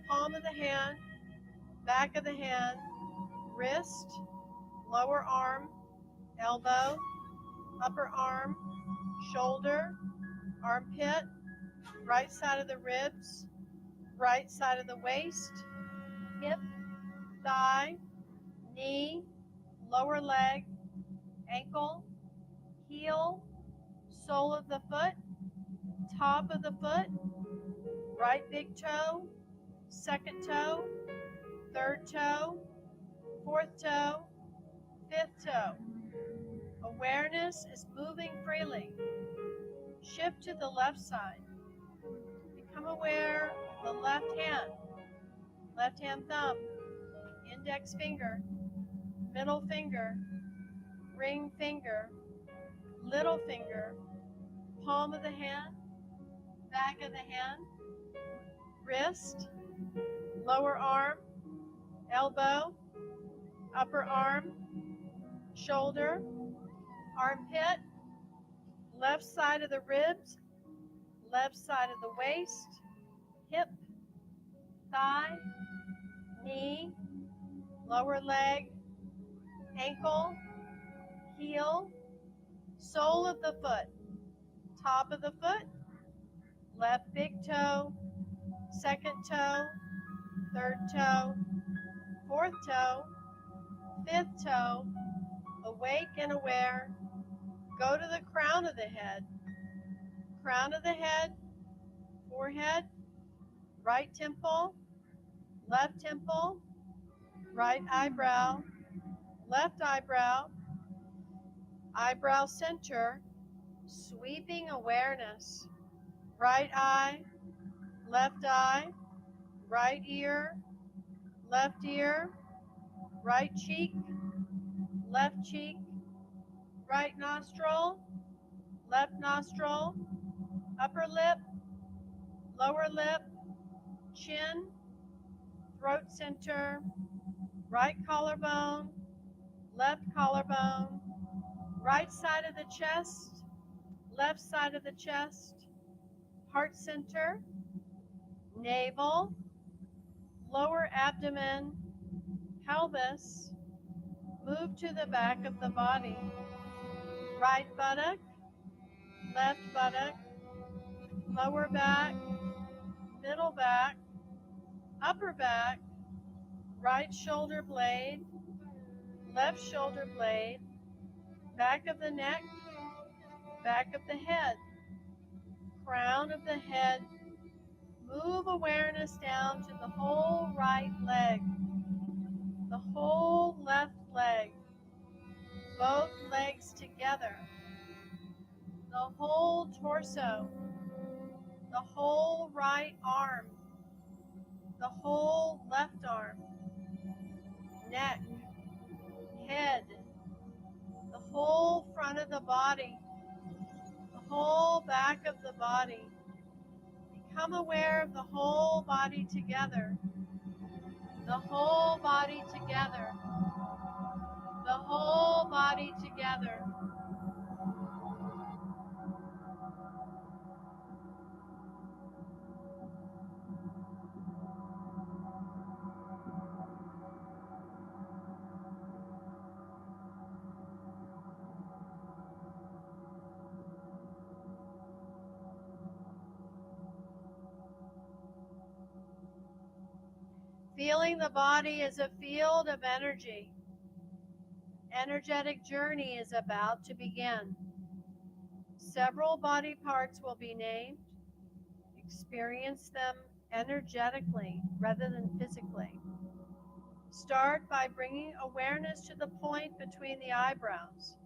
S4: palm of the hand, back of the hand, wrist, lower arm, elbow, upper arm, shoulder, armpit, right side of the ribs, right side of the waist, hip, thigh, knee, lower leg, ankle, heel, sole of the foot, top of the foot, right big toe, second toe, third toe, fourth toe, fifth toe. Awareness is moving freely. Shift to the left side. Become aware of the left hand thumb, index finger, middle finger, ring finger, little finger, palm of the hand, back of the hand, wrist, lower arm, elbow, upper arm, shoulder, armpit, left side of the ribs, left side of the waist, hip, thigh, knee, lower leg, ankle, heel, sole of the foot, top of the foot, left big toe, second toe, third toe, fourth toe, fifth toe. Awake and aware. Go to the crown of the head, forehead, right temple, left temple, right eyebrow, left eyebrow, eyebrow center, sweeping awareness, right eye, right ear, right cheek, right nostril, left nostril, upper lip, lower lip, chin, throat center, right collarbone, left collarbone, right side of the chest, left side of the chest, heart center, navel, lower abdomen, pelvis. Move to the back of the body. Right buttock, left buttock, lower back, middle back, upper back, right shoulder blade, left shoulder blade, back of the neck, back of the head, crown of the head. Move awareness down to the whole right leg, the whole left leg, both legs together, the whole torso, the whole right arm, the whole left arm, neck, head, the whole front of the body, the whole back of the body. Become aware of the whole body together, the whole body together, the whole body together. Feeling the body as a field of energy. Energetic journey is about to begin. Several body parts will be named. Experience them energetically rather than physically. Start by bringing awareness to the point between the eyebrows.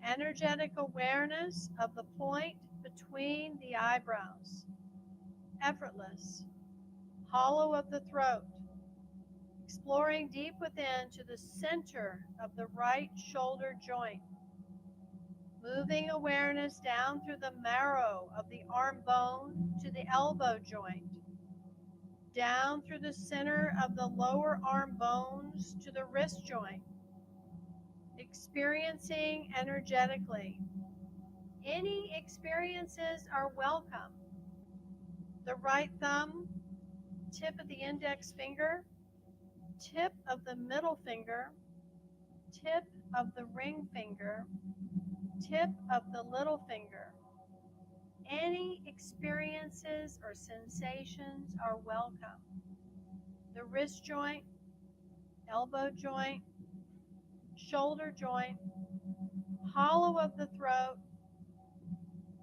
S4: Energetic awareness of the point between the eyebrows. Effortless. Hollow of the throat. Exploring deep within to the center of the right shoulder joint. Moving awareness down through the marrow of the arm bone to the elbow joint. Down through the center of the lower arm bones to the wrist joint. Experiencing energetically. Any experiences are welcome. The right thumb, tip of the index finger, tip of the middle finger, tip of the ring finger, tip of the little finger. Any experiences or sensations are welcome. The wrist joint, elbow joint, shoulder joint, hollow of the throat,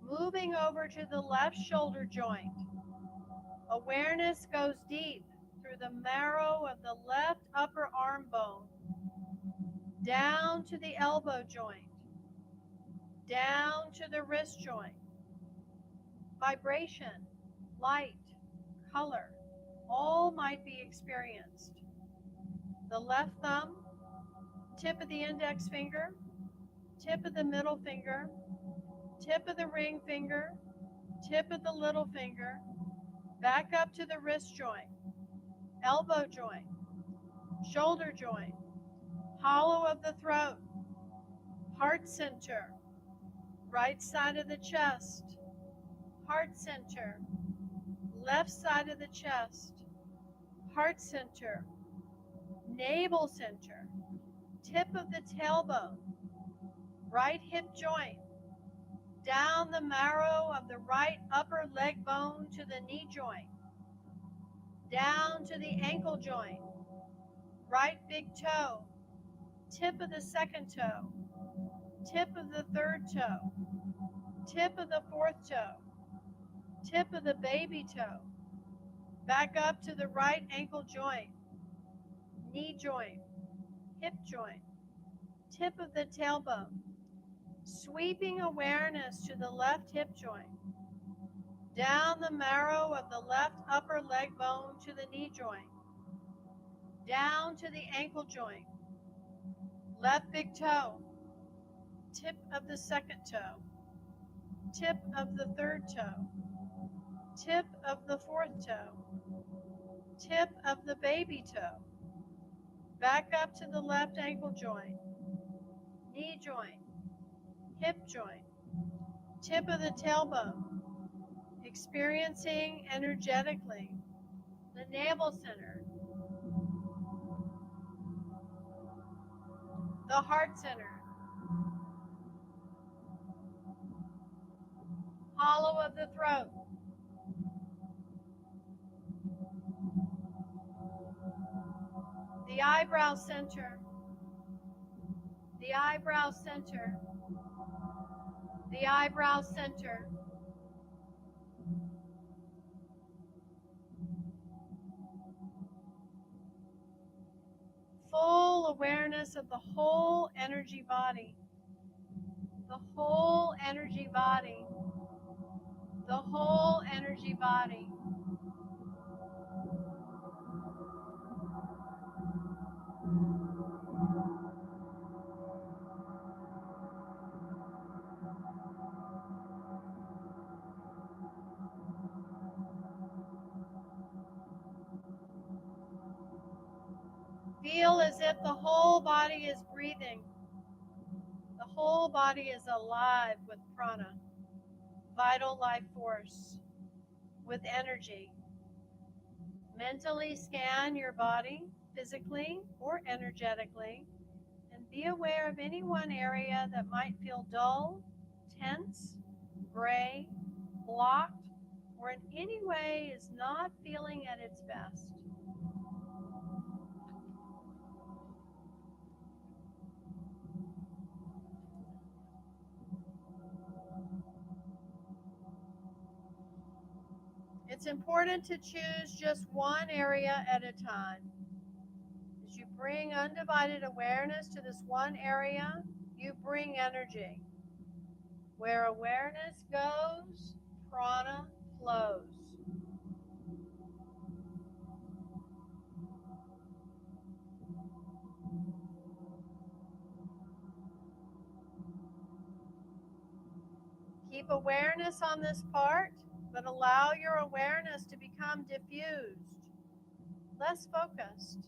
S4: moving over to the left shoulder joint. Awareness goes deep through the marrow of the left upper arm bone, down to the elbow joint, down to the wrist joint. Vibration, light, color, all might be experienced. The left thumb, tip of the index finger, tip of the middle finger, tip of the ring finger, tip of the little finger, back up to the wrist joint, elbow joint, shoulder joint, hollow of the throat, heart center, right side of the chest, heart center, left side of the chest, heart center, navel center, tip of the tailbone, right hip joint, down the marrow of the right upper leg bone to the knee joint, down to the ankle joint, right big toe, tip of the second toe, tip of the third toe, tip of the fourth toe, tip of the baby toe, back up to the right ankle joint, knee joint, hip joint, tip of the tailbone, sweeping awareness to the left hip joint, down the marrow of the left upper leg bone to the knee joint, down to the ankle joint, left big toe, tip of the second toe, tip of the third toe, tip of the fourth toe, tip of the baby toe, back up to the left ankle joint, knee joint, hip joint, tip of the tailbone, experiencing energetically the navel center, the heart center, hollow of the throat, the eyebrow center, the eyebrow center, the eyebrow center. Full awareness of the whole energy body, the whole energy body, the whole energy body. Feel as if the whole body is breathing. The whole body is alive with prana, vital life force, with energy. Mentally scan your body, physically or energetically, and be aware of any one area that might feel dull, tense, gray, blocked, or in any way is not feeling at its best. It's important to choose just one area at a time. As you bring undivided awareness to this one area, you bring energy. Where awareness goes, prana flows. Keep awareness on this part, but allow your awareness to become diffused, less focused,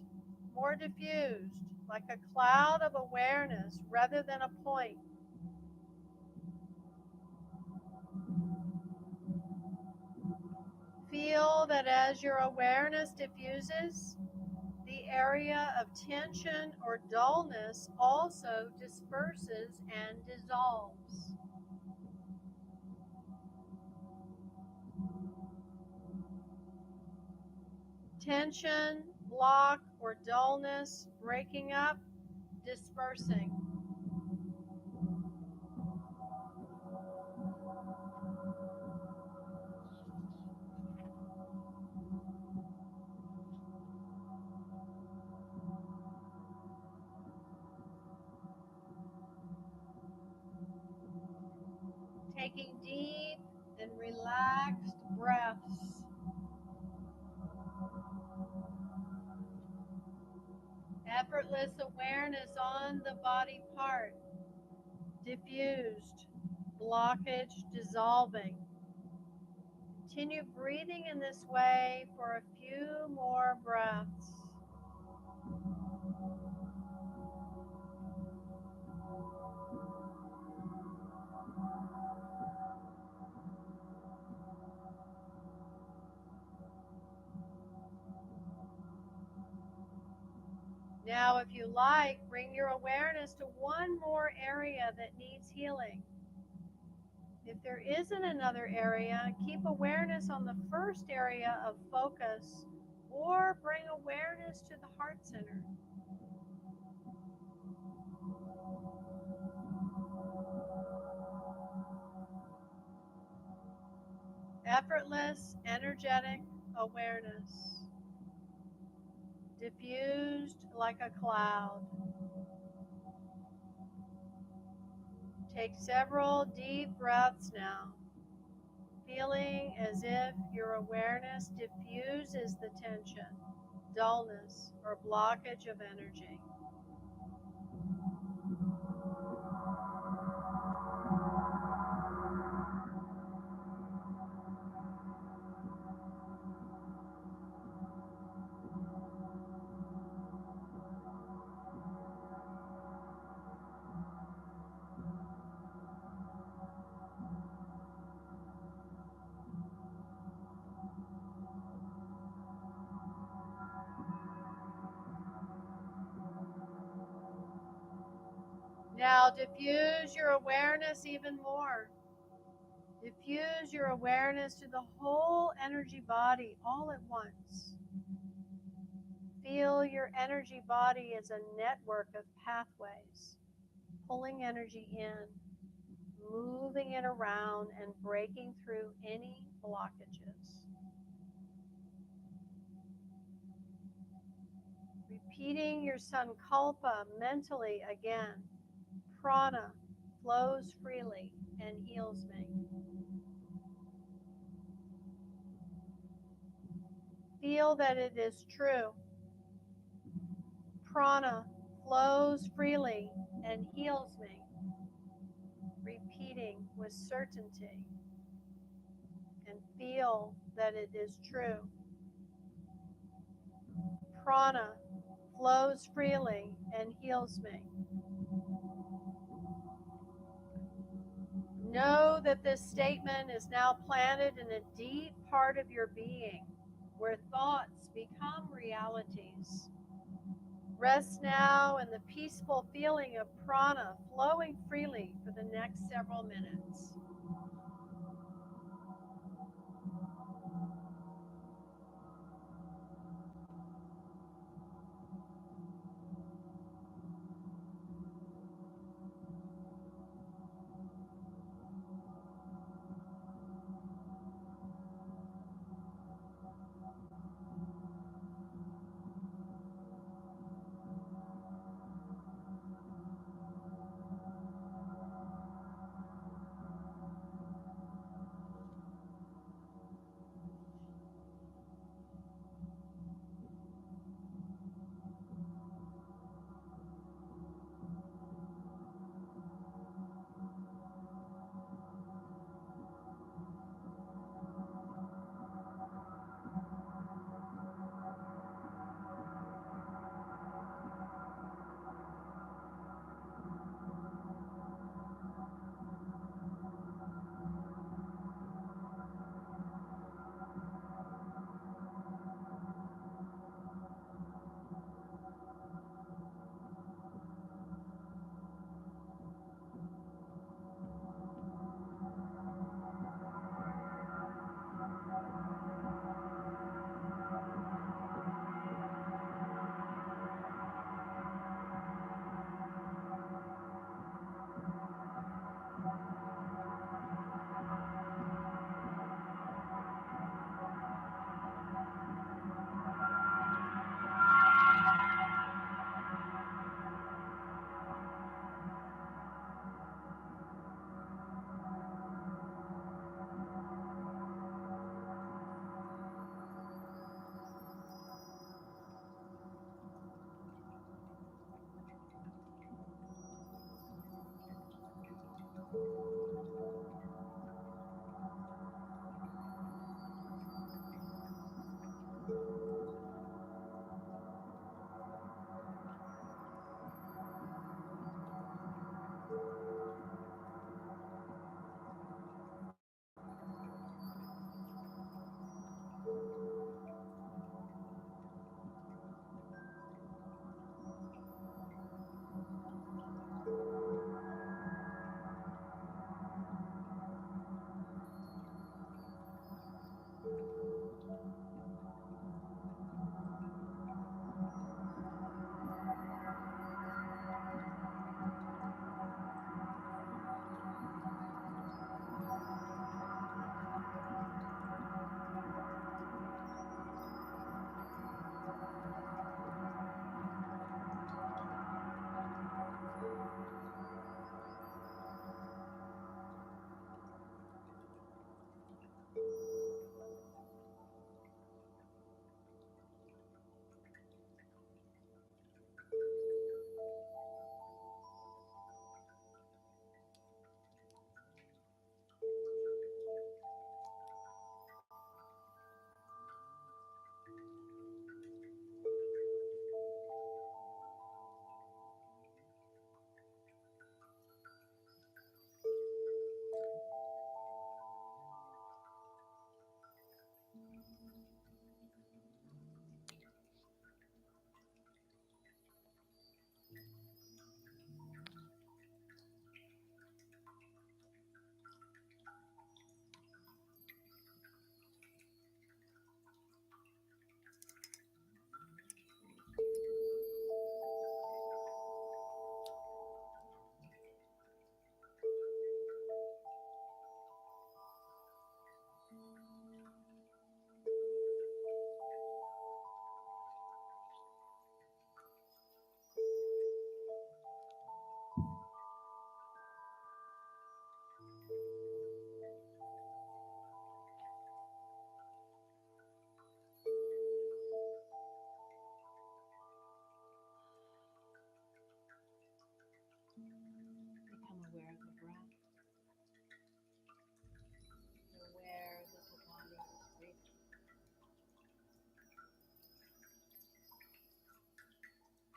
S4: more diffused, like a cloud of awareness rather than a point. Feel that as your awareness diffuses, the area of tension or dullness also disperses and dissolves. Tension, block, or dullness breaking up, dispersing. Taking deep and relaxed breaths. Effortless awareness on the body part. Diffused. Blockage dissolving. Continue breathing in this way for a few more breaths. Now, if you like, bring your awareness to one more area that needs healing. If there isn't another area, keep awareness on the first area of focus or bring awareness to the heart center. Effortless, energetic awareness. Diffused like a cloud. Take several deep breaths now, feeling as if your awareness diffuses the tension, dullness, or blockage of energy. Now diffuse your awareness even more. Diffuse your awareness to the whole energy body all at once. Feel your energy body as a network of pathways, pulling energy in, moving it around, and breaking through any blockages. Repeating your sankalpa mentally again. Prana flows freely and heals me. Feel that it is true. Prana flows freely and heals me. Repeating with certainty. And feel that it is true. Prana flows freely and heals me. Know that this statement is now planted in a deep part of your being where thoughts become realities. Rest now in the peaceful feeling of prana flowing freely for the next several minutes.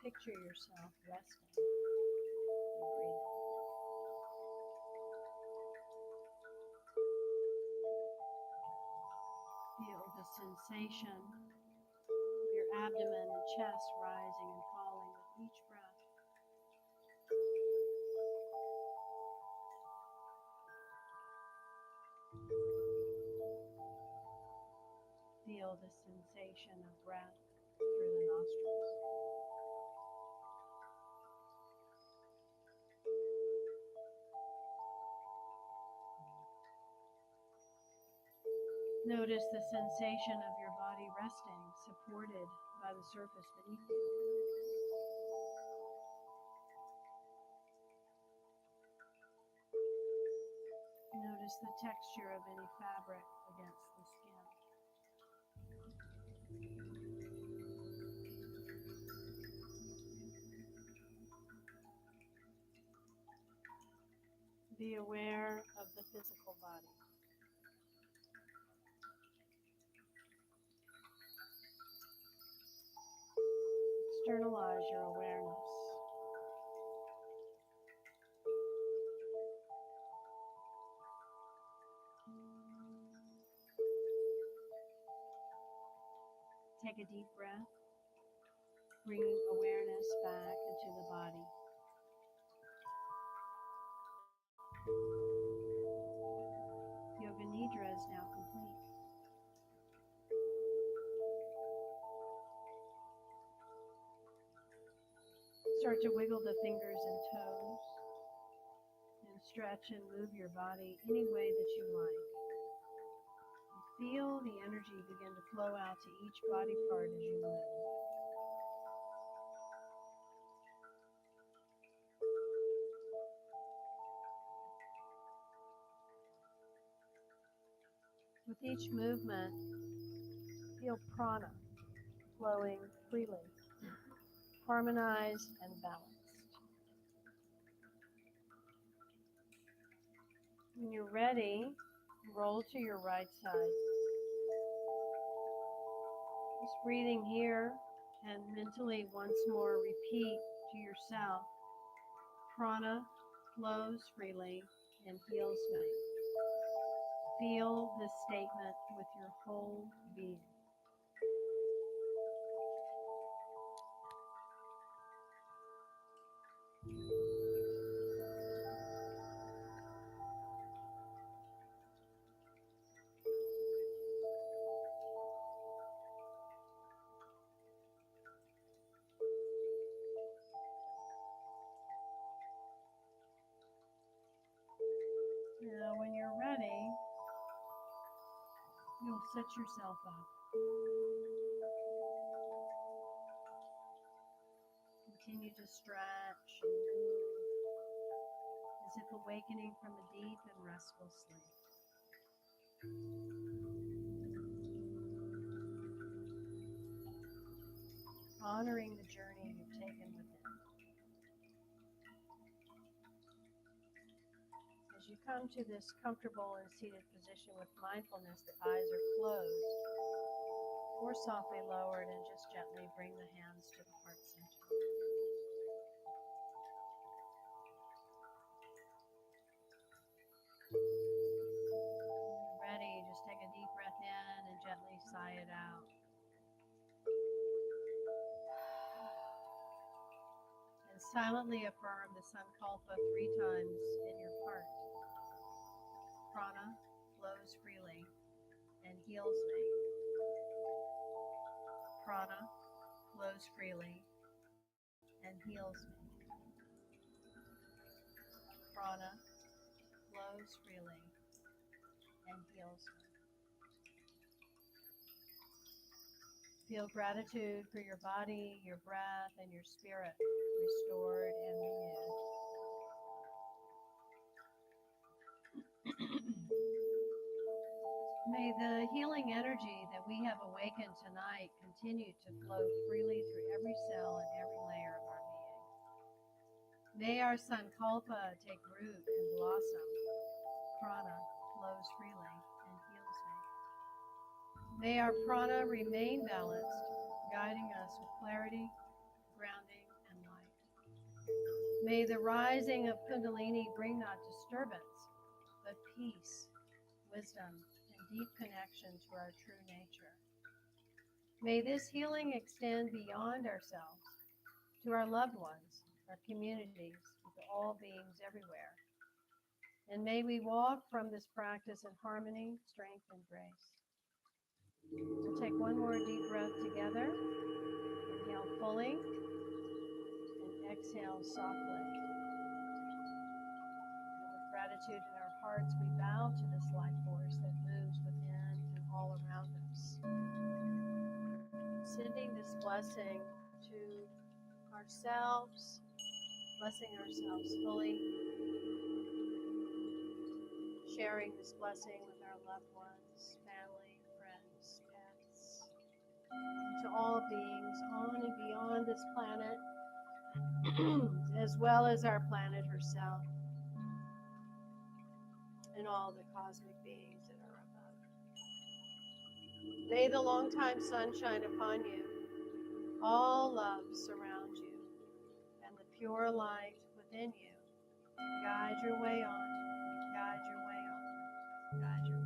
S4: picture yourself resting and breathing. Feel the sensation of your abdomen and chest rising and falling with each breath. Feel the sensation of breath through the nostrils. Notice the sensation of your body resting, supported by the surface beneath you. Notice the texture of any fabric against the skin. Be aware of the physical body. Externalize your awareness. Take a deep breath, bringing awareness back into the body. Yoga Nidra is now complete. Start to wiggle the fingers and toes, and stretch and move your body any way that you like. And feel the energy begin to flow out to each body part as you move. With each movement, feel prana flowing freely, harmonized and balanced. When you're ready, roll to your right side. Just breathing here, and mentally once more repeat to yourself, prana flows freely and heals me. Feel this statement with your whole being. Now, when you're ready, you'll set yourself up. Continue to stretch and move as if awakening from a deep and restful sleep. Honoring the journey you've taken within. As you come to this comfortable and seated position with mindfulness, the eyes are closed or softly lowered, and just gently bring the hands to the heart center. When you're ready, just take a deep breath in and gently sigh it out. And silently affirm the Sankalpa 3 times in your heart. Prana flows freely and heals me. Prana flows freely and heals me. Prana flows freely and heals me. Feel gratitude for your body, your breath, and your spirit restored and renewed. May the healing energy that we have awakened tonight continue to flow freely through every cell and every layer of our being. May our Sankalpa take root and blossom. Prana flows freely and heals me. May our prana remain balanced, guiding us with clarity, grounding, May the rising of Kundalini bring not disturbance, but peace, wisdom, and deep connection to our true nature. May this healing extend beyond ourselves to our loved ones, our communities, and to all beings everywhere. And may we walk from this practice in harmony, strength, and grace. So take one more deep breath together. Inhale fully and exhale softly. And with gratitude in our hearts, we bow to this life force that moves within and all around us. Sending this blessing to ourselves, blessing ourselves fully, sharing this blessing with our loved ones, family, friends, pets, and to all beings on and beyond this planet, as well as our planet herself, and all the cosmic beings that are above. May the long-time sun shine upon you, all love surround you, and the pure light within you guide your way on, guide your way on, guide your way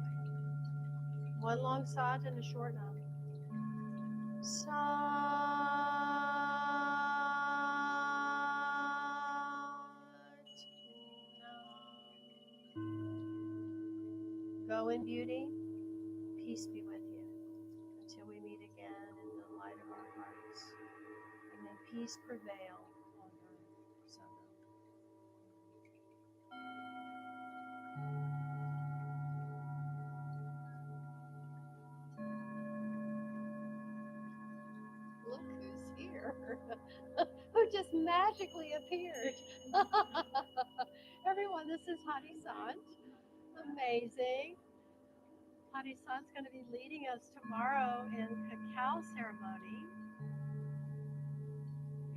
S4: on. One long sat and a short nam. Go in beauty, peace be with you, until we meet again in the light of our hearts, and may peace prevail on earth. So. Look who's here. Who just magically appeared. Everyone, this is Hadi Sant. Amazing. Hadi Sant's going to be leading us tomorrow in cacao ceremony.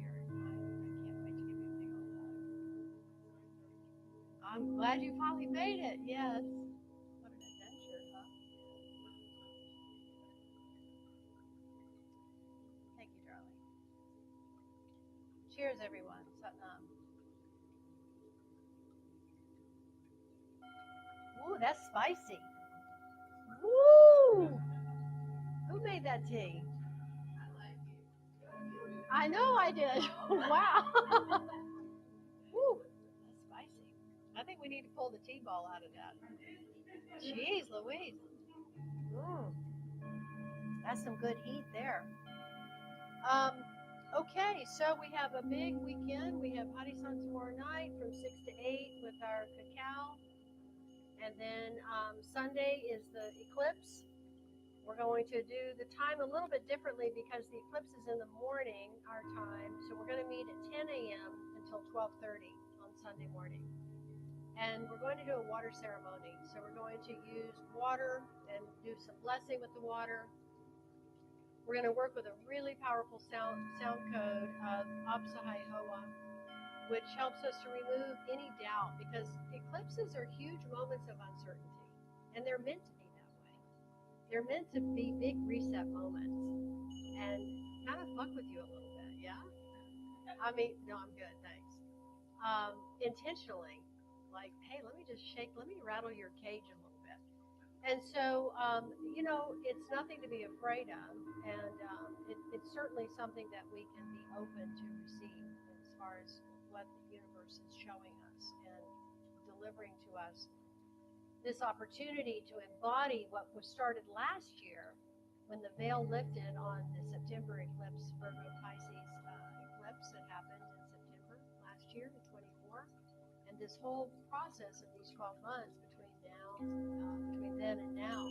S4: Very fun. I can't wait to give you a big old hug. I'm glad you finally made it. Yes. What an adventure, huh? Thank you, darling. Cheers, everyone. Satnam. Ooh, that's spicy. Woo! Who made that tea? I know I did. Wow. Woo, that's spicy. I think we need to pull the tea ball out of that. Jeez Louise. That's some good heat there. Okay, so we have a big weekend. We have Hadi Sun tomorrow night from 6 to 8 with our cacao. And then Sunday is the eclipse. We're going to do the time a little bit differently because the eclipse is in the morning, our time. So we're going to meet at 10 a.m. until 12:30 on Sunday morning. And we're going to do a water ceremony. So we're going to use water and do some blessing with the water. We're going to work with a really powerful sound code of Apsahai Hoa, which helps us to remove any doubt, because eclipses are huge moments of uncertainty, and they're meant to be that way. They're meant to be big reset moments and kind of fuck with you a little bit, yeah? I mean, no, I'm good, thanks. Intentionally, like, hey, let me rattle your cage a little bit. And so, it's nothing to be afraid of, and it's certainly something that we can be open to receive as far as what the universe is showing us and delivering to us this opportunity to embody what was started last year when the veil lifted on the September eclipse, Virgo Pisces eclipse that happened in September last year, in 24. And this whole process of these 12 months between then and now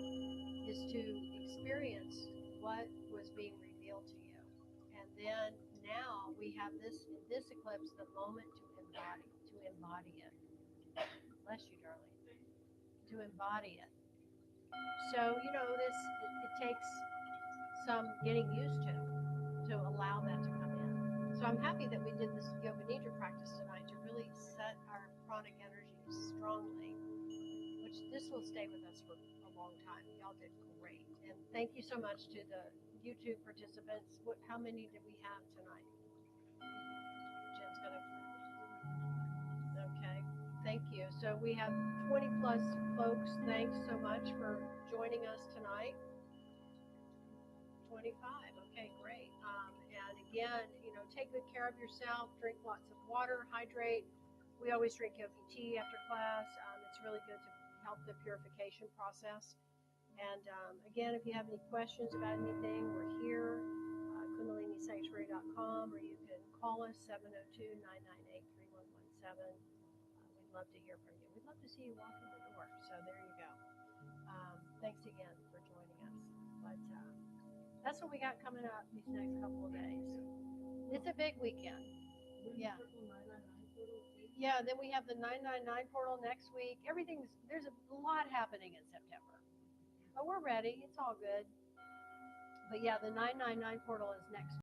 S4: is to experience what was being revealed to you. And then now we have this eclipse, the moment to embody it. Bless you, darling. To embody it. So, it takes some getting used to allow that to come in. So I'm happy that we did this Yoga Nidra practice tonight to really set our pranic energies strongly, which this will stay with us for a long time. Y'all did great. And thank you so much to the YouTube participants. How many did we have tonight? Jen's gonna Okay, thank you. So we have 20 plus folks. Thanks so much for joining us tonight. 25. Okay, great. And again, take good care of yourself. Drink lots of water, hydrate. We always drink yogi tea after class. It's really good to help the purification process. And again, if you have any questions about anything, we're here, kundalinisanctuary.com, or you can call us 702-998-3117. We'd love to hear from you. We'd love to see you walk in the door. So there you go. Thanks again for joining us. But that's what we got coming up these next couple of days. It's a big weekend. Yeah. Yeah, then we have the 999 portal next week. There's a lot happening in September. But we're ready. It's all good. But yeah, the 999 portal is next